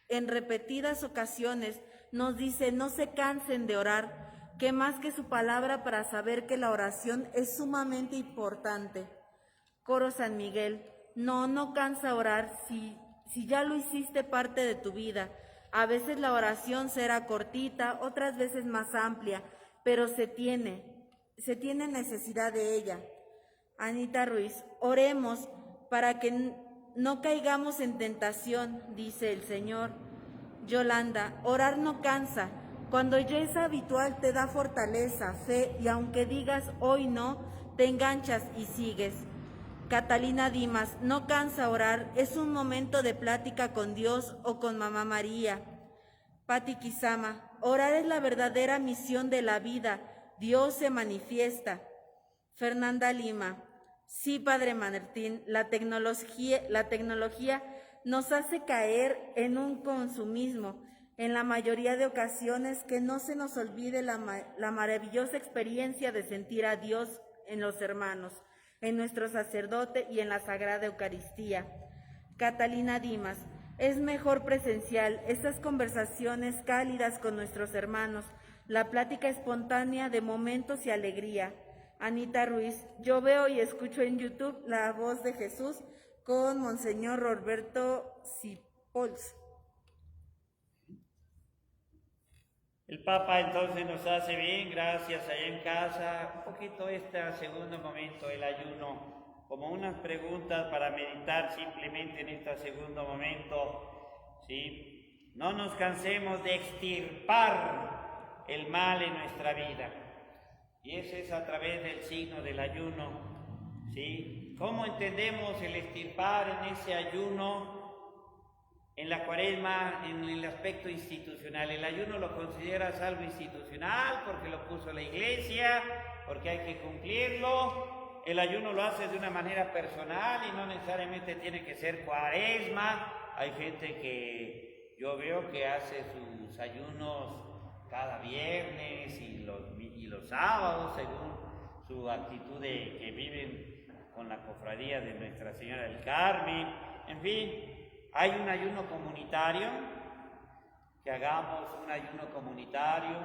Speaker 1: en repetidas ocasiones nos dice, no se cansen de orar, que más que su palabra para saber que la oración es sumamente importante. Coro San Miguel, no cansa orar si ya lo hiciste parte de tu vida. A veces la oración será cortita, otras veces más amplia, pero se tiene necesidad de ella. Anita Ruiz, oremos para que no caigamos en tentación, dice el Señor. Yolanda, orar no cansa. Cuando ya es habitual te da fortaleza, fe, y aunque digas hoy no, te enganchas y sigues. Catalina Dimas, no cansa orar, es un momento de plática con Dios o con Mamá María. Pati Kisama, orar es la verdadera misión de la vida, Dios se manifiesta. Fernanda Lima, sí, Padre Martín, la tecnología nos hace caer en un consumismo, en la mayoría de ocasiones que no se nos olvide la maravillosa experiencia de sentir a Dios en los hermanos, en nuestro sacerdote y en la Sagrada Eucaristía. Catalina Dimas, es mejor presencial, estas conversaciones cálidas con nuestros hermanos, la plática espontánea de momentos y alegría. Anita Ruiz. Yo veo y escucho en YouTube La Voz de Jesús con Monseñor Roberto Cipols.
Speaker 2: El Papa entonces nos hace bien, gracias allá en casa, un poquito este segundo momento, el ayuno, como unas preguntas para meditar simplemente en este segundo momento, ¿sí? No nos cansemos de extirpar el mal en nuestra vida, y eso es a través del signo del ayuno, ¿sí? ¿Cómo entendemos el extirpar en ese ayuno? En la Cuaresma, en el aspecto institucional, el ayuno lo consideras algo institucional porque lo puso la Iglesia, porque hay que cumplirlo. El ayuno lo haces de una manera personal y no necesariamente tiene que ser Cuaresma. Hay gente que yo veo que hace sus ayunos cada viernes y los sábados, según su actitud de que viven con la cofradía de Nuestra Señora del Carmen, en fin. Hay un ayuno comunitario, que hagamos un ayuno comunitario.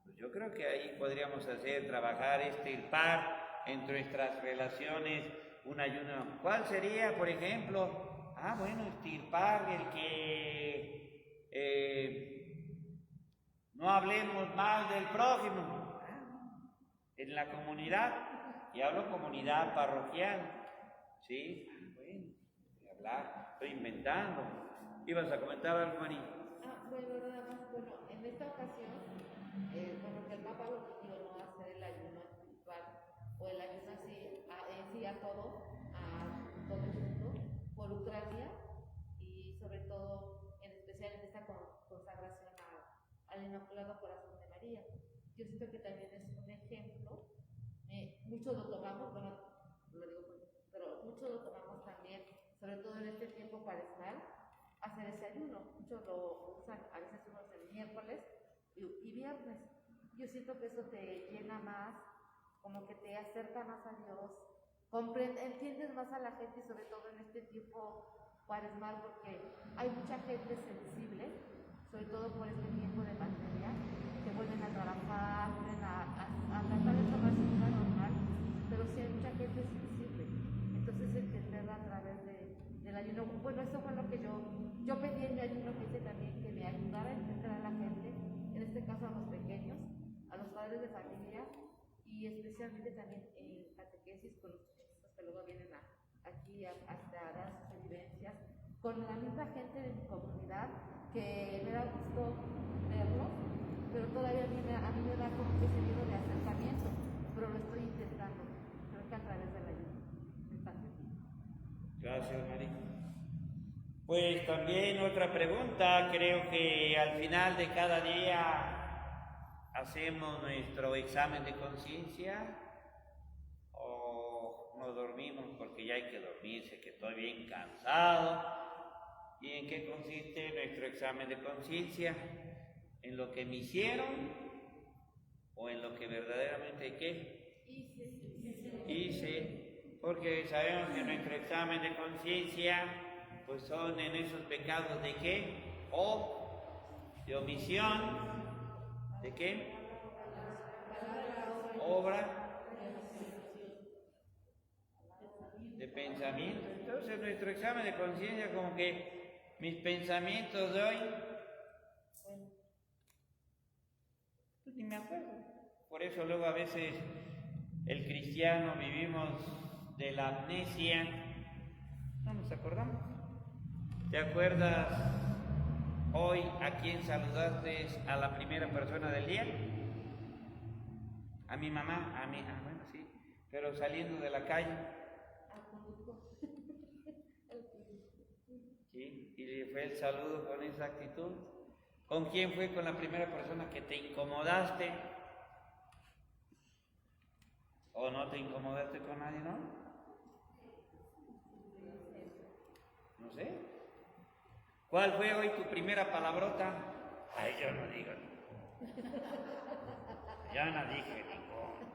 Speaker 2: Pues yo creo que ahí podríamos trabajar, extirpar entre nuestras relaciones un ayuno. ¿Cuál sería, por ejemplo? Bueno, extirpar el que no hablemos mal del prójimo en la comunidad, y hablo comunidad parroquial, ¿sí? Bueno, hablar. Estoy inventando. ¿Ibas a comentar algo, María?
Speaker 3: Bueno, nada más, en esta ocasión, que el Papa lo pidió no hacer el ayuno espiritual o el ayuno así a todo el mundo por Ucrania y sobre todo, en especial en esta consagración al Inmaculado Corazón de María. Yo siento que también es un ejemplo, muchos lo tomamos, bueno, lo digo, pero muchos lo tomamos también, sobre todo en este tiempo cuaresmal, hacer ese ayuno. Muchos lo usan, a veces unos el miércoles y viernes. Yo siento que eso te llena más, como que te acerca más a Dios, entiendes más a la gente, y sobre todo en este tiempo cuaresmal, porque hay mucha gente sensible, sobre todo por este tiempo de pandemia, que vuelven a trabajar, vuelven a tratar de tomar su vida normal, pero sí hay mucha gente sensible. Entonces entenderla a través del ayuno. Bueno, eso fue lo que yo pedí en mi ayuno, que hice también, que me ayudara a entender a la gente, en este caso a los pequeños, a los padres de familia, y especialmente también en catequesis con los chiquitos que luego vienen aquí hasta dar sus evidencias, con la misma gente de mi comunidad, que me da gusto verlos, pero todavía a mí me da como que ese miedo de acercamiento, pero lo estoy intentando, creo que a través del ayuno.
Speaker 2: Gracias, María. Pues también otra pregunta, creo que al final de cada día hacemos nuestro examen de conciencia o nos dormimos porque ya hay que dormirse, que estoy bien cansado. ¿Y en qué consiste nuestro examen de conciencia? ¿En lo que me hicieron o en lo que verdaderamente hice? Porque sabemos que nuestro examen de conciencia pues son en esos pecados de qué, o de omisión, de qué, obra, de pensamiento. Entonces nuestro examen de conciencia, como que mis pensamientos de hoy, pues ni me acuerdo. Por eso luego a veces el cristiano vivimos de la amnesia, no nos acordamos. ¿Te acuerdas hoy a quién saludaste a la primera persona del día? A mi mamá, a mí, bueno, sí, pero saliendo de la calle. ¿Sí? Y fue el saludo con esa actitud. ¿Con quién fue con la primera persona que te incomodaste? ¿O no te incomodaste con nadie, no? No sé. ¿Cuál fue hoy tu primera palabrota? Ay, yo no digo. Yo no dije ninguna.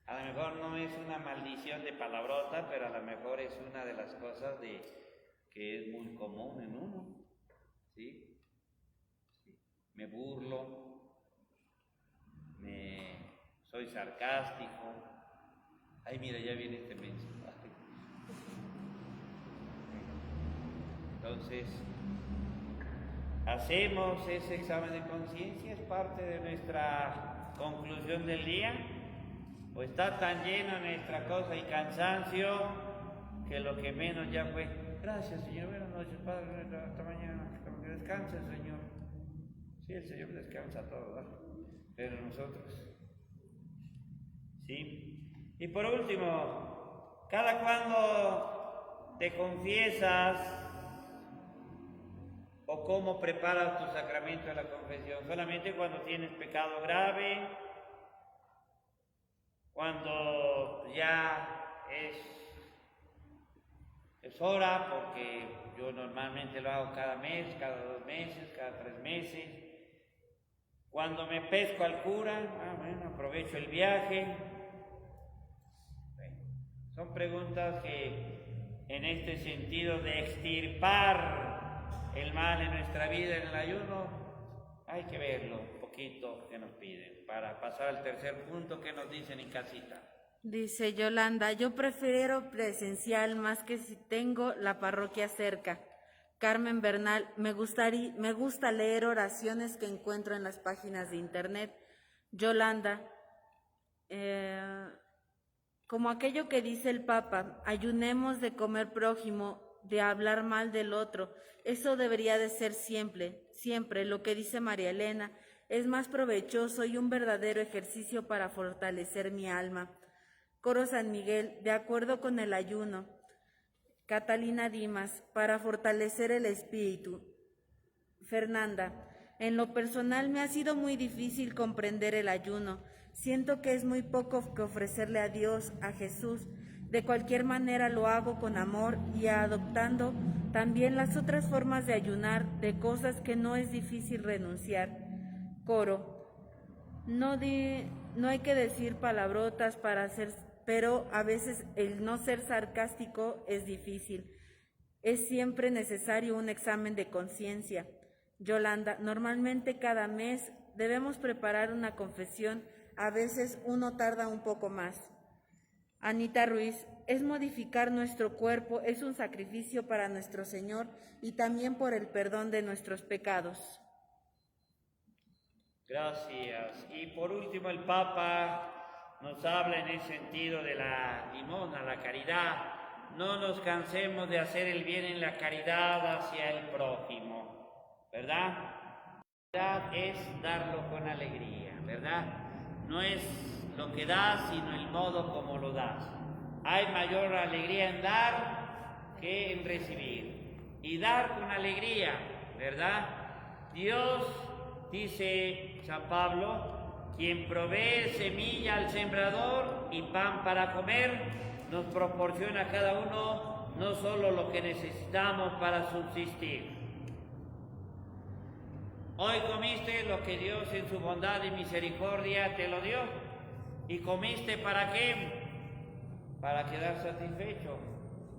Speaker 2: A lo mejor no es una maldición de palabrota, pero a lo mejor es una de las cosas que es muy común en uno. ¿Sí? Sí. Me burlo, soy sarcástico. Ay, mira, ya viene este mensaje. Entonces, hacemos ese examen de conciencia, es parte de nuestra conclusión del día, o está tan llena nuestra cosa y cansancio que lo que menos ya fue, gracias Señor, buenas noches Padre, hasta mañana, que descanse el Señor. Sí, el Señor descansa todo, ¿verdad? Pero nosotros, ¿sí? Y por último, cada cuando te confiesas, o cómo preparas tu sacramento de la confesión, solamente cuando tienes pecado grave, cuando ya es hora, porque yo normalmente lo hago cada mes, cada 2 meses, cada 3 meses, cuando me pesco al cura, bueno, aprovecho el viaje. Bueno, son preguntas que en este sentido de extirpar el mal en nuestra vida en el ayuno, hay que verlo un poquito que nos piden, para pasar al tercer punto que nos dicen en casita.
Speaker 1: Dice Yolanda, yo prefiero presencial más que si tengo la parroquia cerca. Carmen Bernal, me gusta leer oraciones que encuentro en las páginas de internet. Yolanda, como aquello que dice el Papa, ayunemos de comer prójimo, de hablar mal del otro. Eso debería de ser siempre. Lo que dice María Elena es más provechoso y un verdadero ejercicio para fortalecer mi alma. Coro San Miguel, de acuerdo con el ayuno. Catalina Dimas, para fortalecer el espíritu. Fernanda, en lo personal me ha sido muy difícil comprender el ayuno. Siento que es muy poco que ofrecerle a Dios, a Jesús. De cualquier manera lo hago con amor y adoptando también las otras formas de ayunar, de cosas que no es difícil renunciar. Coro, no hay que decir palabrotas pero a veces el no ser sarcástico es difícil. Es siempre necesario un examen de conciencia. Yolanda, normalmente cada mes debemos preparar una confesión, a veces uno tarda un poco más. Anita Ruiz, es modificar nuestro cuerpo, es un sacrificio para nuestro Señor y también por el perdón de nuestros pecados.
Speaker 2: Gracias. Y por último, el Papa nos habla en el sentido de la limosna, la caridad. No nos cansemos de hacer el bien en la caridad hacia el prójimo, ¿verdad? La caridad es darlo con alegría, ¿verdad? No es lo que das, sino el modo como lo das. Hay mayor alegría en dar que en recibir. Y dar con alegría, ¿verdad? Dios, dice San Pablo, quien provee semilla al sembrador y pan para comer, nos proporciona a cada uno no solo lo que necesitamos para subsistir. Hoy comiste lo que Dios en su bondad y misericordia te lo dio. ¿Y comiste para qué? Para quedar satisfecho.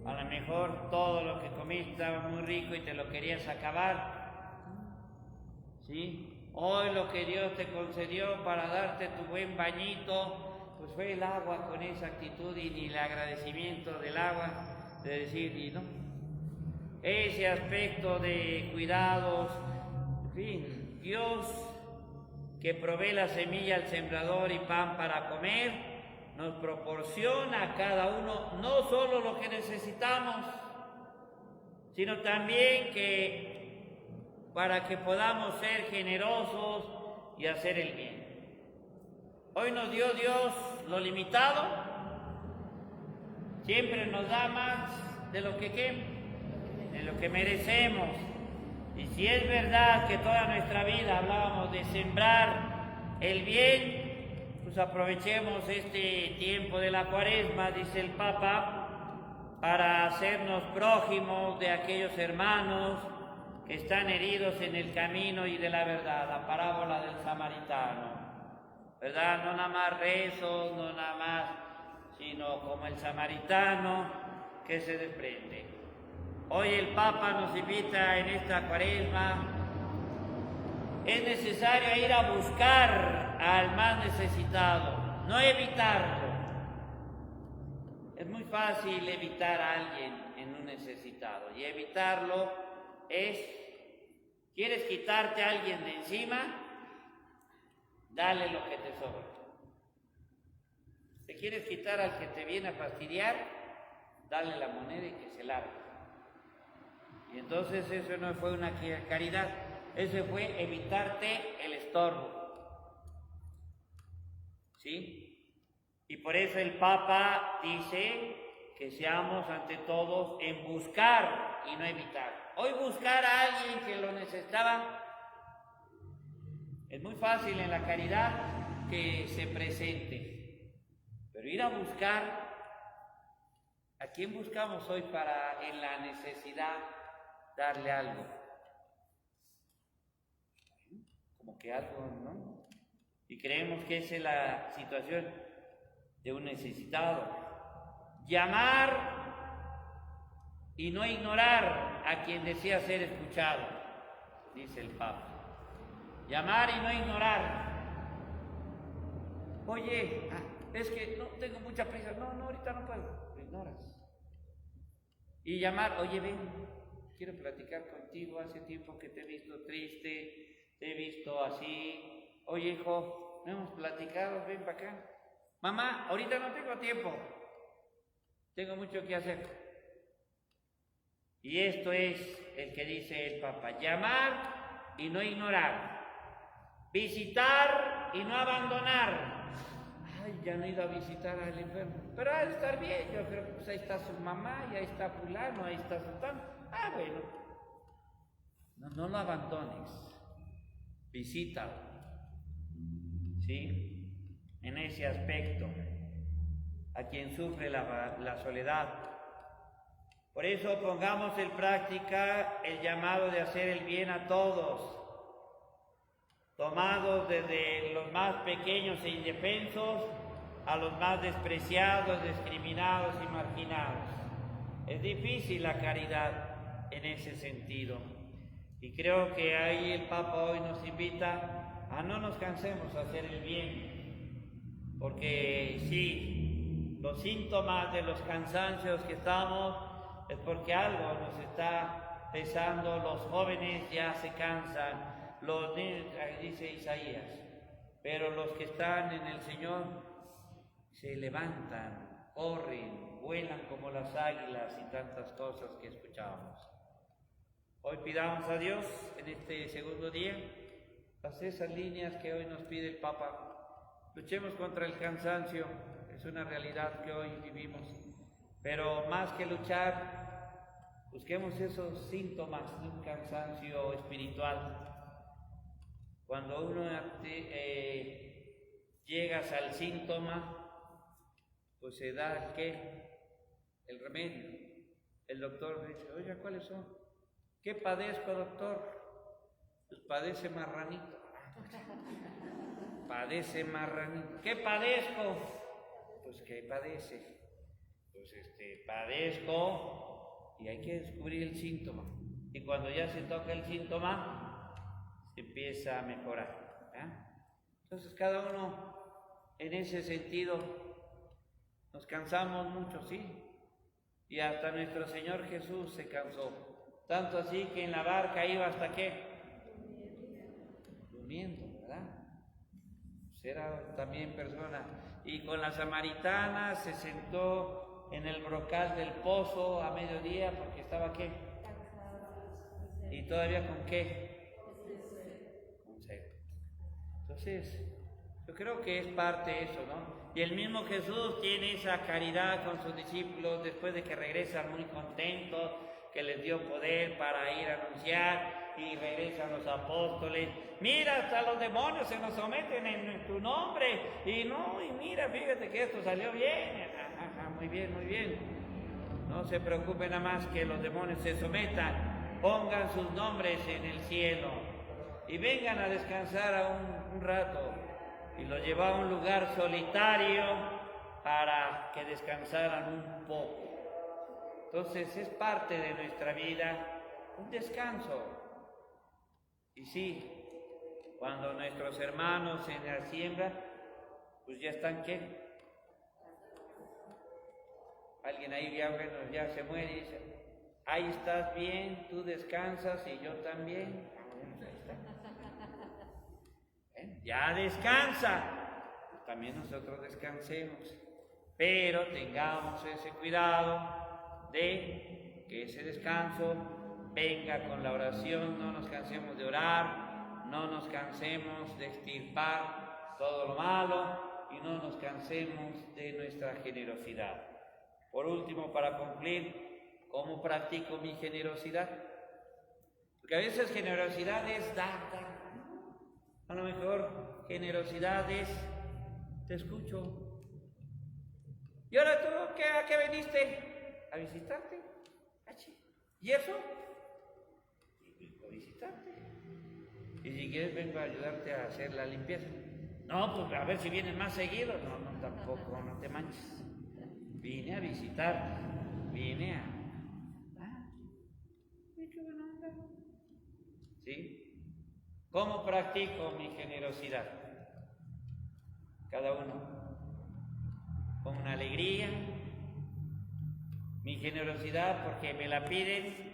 Speaker 2: A lo mejor todo lo que comiste estaba muy rico y te lo querías acabar. ¿Sí? Hoy lo que Dios te concedió para darte tu buen bañito, pues fue el agua con esa actitud y ni el agradecimiento del agua, de decir, y no. Ese aspecto de cuidados, en fin, Dios que provee la semilla al sembrador y pan para comer, nos proporciona a cada uno no solo lo que necesitamos, sino también para que podamos ser generosos y hacer el bien. Hoy nos dio Dios lo limitado, siempre nos da más de lo que merecemos. Y si es verdad que toda nuestra vida hablábamos de sembrar el bien, pues aprovechemos este tiempo de la Cuaresma, dice el Papa, para hacernos prójimos de aquellos hermanos que están heridos en el camino y de la verdad, la parábola del samaritano, ¿verdad? No nada más rezos, no nada más, sino como el samaritano que se desprende. Hoy el Papa nos invita en esta Cuaresma. Es necesario ir a buscar al más necesitado. no evitarlo. Es muy fácil evitar a alguien en un necesitado, y evitarlo es, ¿quieres quitarte a alguien de encima? Dale lo que te sobra. ¿Te quieres quitar al que te viene a fastidiar? Dale la moneda y que se largue. Y entonces eso no fue una caridad, eso fue evitarte el estorbo. ¿Sí? Y por eso el Papa dice que seamos ante todos en buscar y no evitar. Hoy buscar a alguien que lo necesitaba es muy fácil en la caridad que se presente, pero ir a buscar, ¿a quién buscamos hoy para en la necesidad darle algo? Como que algo, ¿no? Y creemos que esa es la situación de un necesitado. Llamar y no ignorar a quien desea ser escuchado, dice el Papa. Llamar y no ignorar. Oye, es que no tengo mucha prisa. No, ahorita no puedo. Lo ignoras. Y llamar, oye, ven, quiero platicar contigo. Hace tiempo que te he visto triste, te he visto así. Oye, hijo, no hemos platicado, ven para acá. Mamá, ahorita no tengo tiempo. Tengo mucho que hacer. Y esto es el que dice el Papa. Llamar y no ignorar. Visitar y no abandonar. Ay, ya no he ido a visitar al enfermo, pero ha de estar bien. Yo creo que pues ahí está su mamá, y ahí está fulano, ahí está sultano. Bueno, no lo abandones, visítalo, ¿sí? En ese aspecto, a quien sufre la soledad. Por eso pongamos en práctica el llamado de hacer el bien a todos, tomados desde los más pequeños e indefensos a los más despreciados, discriminados y marginados. Es difícil la caridad en ese sentido, y creo que ahí el Papa hoy nos invita a no nos cansemos a hacer el bien, porque sí, los síntomas de los cansancios que estamos es porque algo nos está pesando. Los jóvenes ya se cansan, los niños, dice Isaías, pero los que están en el Señor se levantan, corren, vuelan como las águilas y tantas cosas que escuchábamos. Hoy pidamos a Dios en este segundo día las esas líneas que hoy nos pide el Papa. Luchemos contra el cansancio, es una realidad que hoy vivimos, pero más que luchar, busquemos esos síntomas de un cansancio espiritual. Cuando uno llegas al síntoma, pues se da el remedio. El doctor dice, oiga, ¿cuáles son? ¿Qué padezco, doctor? Pues padece marranito. Padece marranito. ¿Qué padezco? Pues ¿qué padece? Pues padezco, y hay que descubrir el síntoma. Y cuando ya se toca el síntoma, se empieza a mejorar. Entonces cada uno en ese sentido nos cansamos mucho, sí, y hasta nuestro Señor Jesús se cansó, tanto así que en la barca iba hasta ¿qué? Durmiendo, ¿verdad? Pues era también persona. Y con la samaritana se sentó en el brocal del pozo a mediodía porque estaba ¿qué? Y todavía con ¿qué? Entonces, yo creo que es parte de eso, ¿no? Y el mismo Jesús tiene esa caridad con sus discípulos después de que regresan muy contentos, que les dio poder para ir a anunciar, y regresan los apóstoles. Mira, hasta los demonios se nos someten en tu nombre. Y mira, fíjate que esto salió bien. Muy bien, muy bien. No se preocupen nada más que los demonios se sometan. Pongan sus nombres en el cielo y vengan a descansar un rato. Y los llevó a un lugar solitario para que descansaran un poco. Entonces es parte de nuestra vida un descanso. Y sí, cuando nuestros hermanos en la siembra, pues ya están, ¿qué? Alguien ahí ya, bueno, ya se muere y dice, ahí estás bien, tú descansas y yo también. Ahí está. Ya descansa, también nosotros descansemos, pero tengamos ese cuidado de que ese descanso venga con la oración, no nos cansemos de orar, no nos cansemos de extirpar todo lo malo y no nos cansemos de nuestra generosidad. Por último, para concluir, ¿cómo practico mi generosidad? Porque a veces generosidad es dar. A lo mejor generosidad es, te escucho. ¿Y ahora tú a qué viniste? ¿A visitarte? ¿Y eso? Vengo a visitarte. Y si quieres vengo a ayudarte a hacer la limpieza. No, pues a ver si vienes más seguido. No, tampoco, no te manches. Vine a visitarte, vine a... qué buena onda. ¿Sí? ¿Cómo practico mi generosidad? Cada uno con una alegría. Mi generosidad porque me la piden.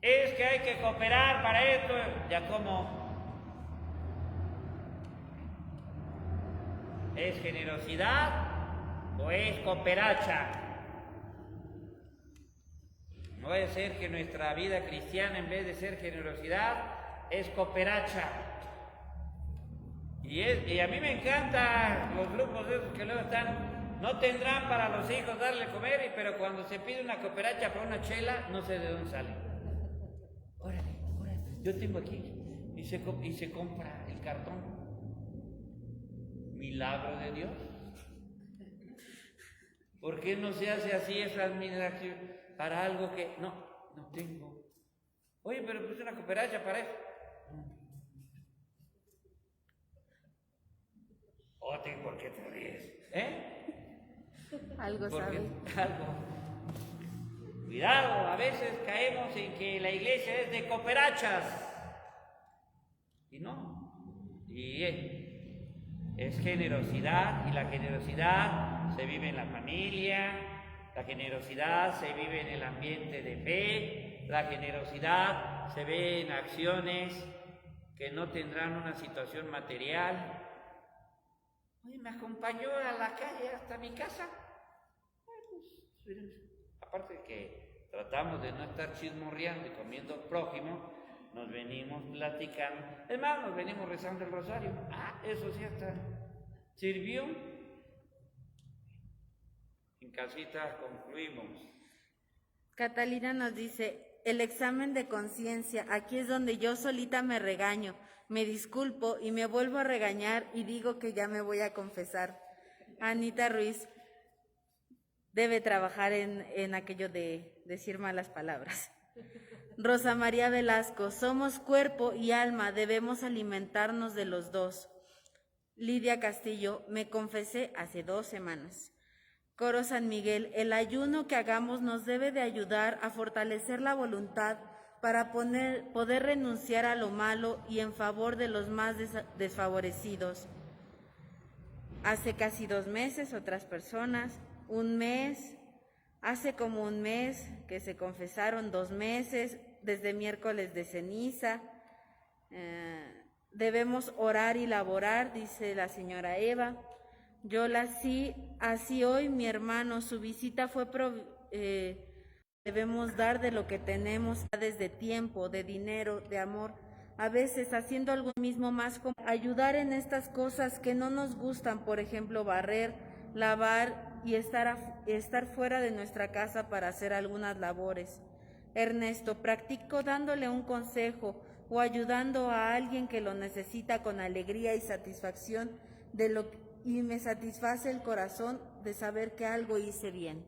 Speaker 2: Es que hay que cooperar para esto. Ya como. ¿Es generosidad o es cooperacha? No puede ser que nuestra vida cristiana, en vez de ser generosidad, es cooperacha. Y a mí me encantan los grupos de esos que luego están, no tendrán para los hijos darle comer, pero cuando se pide una cooperacha para una chela, no sé de dónde sale. Órale, yo tengo aquí, y se compra el cartón. Milagro de Dios. ¿Por qué no se hace así esa administración para algo que no tengo? Oye, pero puse una cooperacha para eso. ¿Por qué te ríes?
Speaker 1: Algo sabe.
Speaker 2: Algo. Cuidado, a veces caemos en que la iglesia es de cooperachas. Y no. Y es generosidad, y la generosidad se vive en la familia, la generosidad se vive en el ambiente de fe, la generosidad se ve en acciones que no tendrán una situación material. Oye, me acompañó a la calle hasta mi casa. Aparte de que tratamos de no estar chismorreando y comiendo prójimo, nos venimos platicando. Es más, nos venimos rezando el rosario. Eso sí hasta sirvió. En casita concluimos.
Speaker 1: Catalina nos dice, el examen de conciencia, aquí es donde yo solita me regaño, me disculpo y me vuelvo a regañar y digo que ya me voy a confesar. Anita Ruiz debe trabajar en aquello de decir malas palabras. Rosa María Velasco, somos cuerpo y alma, debemos alimentarnos de los dos. Lidia Castillo, me confesé hace 2 semanas. Coro San Miguel, el ayuno que hagamos nos debe de ayudar a fortalecer la voluntad para poder renunciar a lo malo y en favor de los más desfavorecidos. Hace casi 2 meses, otras personas, 1 mes, hace como 1 mes que se confesaron, 2 meses, desde miércoles de ceniza. Debemos orar y laborar, dice la señora Eva. Así hoy mi hermano, su visita fue debemos dar de lo que tenemos desde tiempo, de dinero, de amor, a veces haciendo algo mismo más como ayudar en estas cosas que no nos gustan, por ejemplo, barrer, lavar y estar fuera de nuestra casa para hacer algunas labores. Ernesto, practico dándole un consejo o ayudando a alguien que lo necesita con alegría y satisfacción y me satisface el corazón de saber que algo hice bien.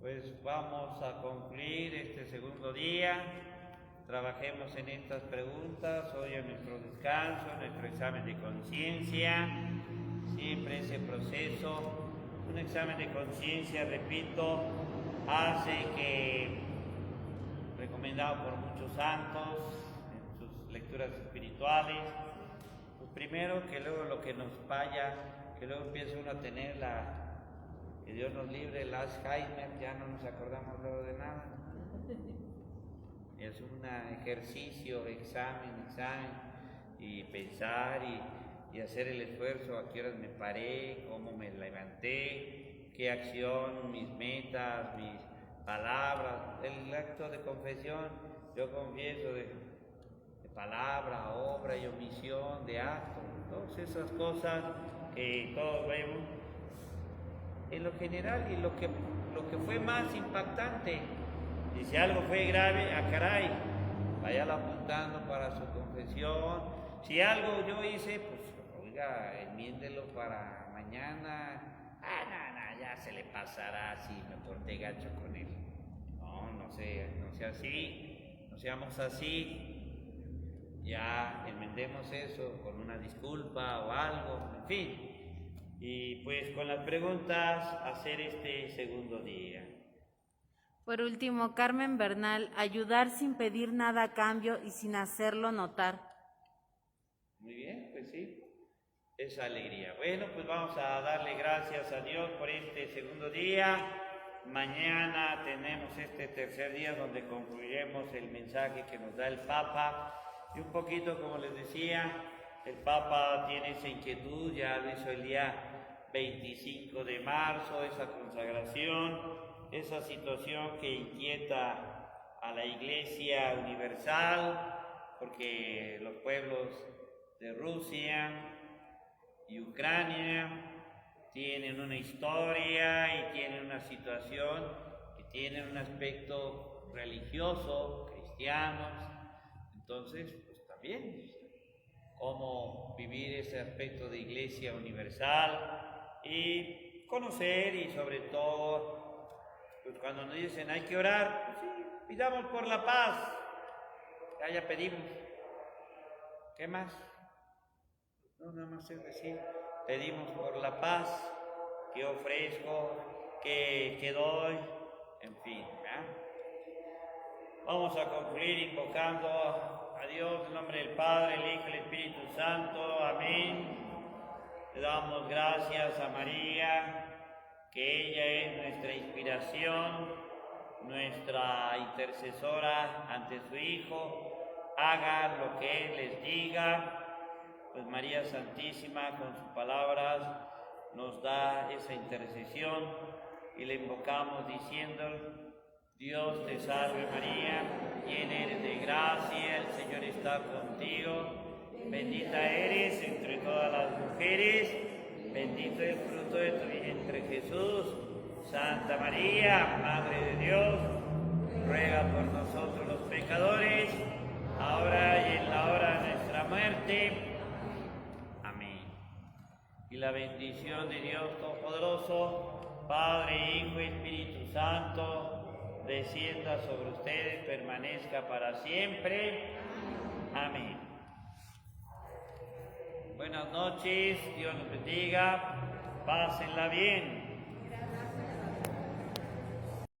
Speaker 2: Pues vamos a concluir este segundo día. Trabajemos en estas preguntas. Hoy en nuestro descanso, nuestro examen de conciencia. Siempre ese proceso, un examen de conciencia, repito, hace que, recomendado por muchos santos en sus lecturas espirituales, pues primero que luego lo que nos vaya que luego empieza uno a tener que Dios nos libre, el Alzheimer, ya no nos acordamos luego de nada. Es un ejercicio, examen, y pensar y hacer el esfuerzo, a qué horas me paré, cómo me levanté, qué acción, mis metas, mis palabras, el acto de confesión, yo confieso de palabra, obra y omisión, de acto, todas esas cosas que todos vemos. En lo general y lo que fue más impactante, y si algo fue grave, caray, váyalo apuntando para su confesión. Si algo yo hice, pues oiga, enmiéndelo para mañana. No, ya se le pasará si me porté gacho con él. No sea así, no seamos así. Ya enmendemos eso con una disculpa o algo, en fin. Y pues con las preguntas, hacer este segundo día.
Speaker 1: Por último, Carmen Bernal, ayudar sin pedir nada a cambio y sin hacerlo notar.
Speaker 2: Muy bien, pues sí, esa alegría. Bueno, pues vamos a darle gracias a Dios por este segundo día. Mañana tenemos este tercer día donde concluiremos el mensaje que nos da el Papa. Y un poquito, como les decía, el Papa tiene esa inquietud, ya lo hizo el día 25 de marzo, esa consagración, esa situación que inquieta a la Iglesia universal, porque los pueblos de Rusia y Ucrania tienen una historia y tienen una situación que tienen un aspecto religioso, cristianos. Entonces, pues también, cómo vivir ese aspecto de Iglesia universal y conocer, y sobre todo, pues cuando nos dicen hay que orar, pues sí, pidamos por la paz, ya pedimos. ¿Qué más? No, nada más es decir, pedimos por la paz, que ofrezco, que doy, en fin, ¿verdad? Vamos a concluir invocando a Dios en nombre del Padre, el Hijo y el Espíritu Santo. Amén. Le damos gracias a María, que ella es nuestra inspiración, nuestra intercesora ante su Hijo. Hagan lo que Él les diga. Pues María Santísima, con sus palabras, nos da esa intercesión y le invocamos diciendo: Dios te salve María, llena eres de gracia, el Señor está contigo, bendita eres entre todas las mujeres, bendito es el fruto de tu vientre Jesús. Santa María, Madre de Dios, ruega por nosotros los pecadores, ahora y en la hora de nuestra muerte. Amén. Y la bendición de Dios Todopoderoso, Padre, Hijo y Espíritu Santo, descienda sobre ustedes, permanezca para siempre. Amén. Buenas noches, Dios los bendiga, pásenla bien.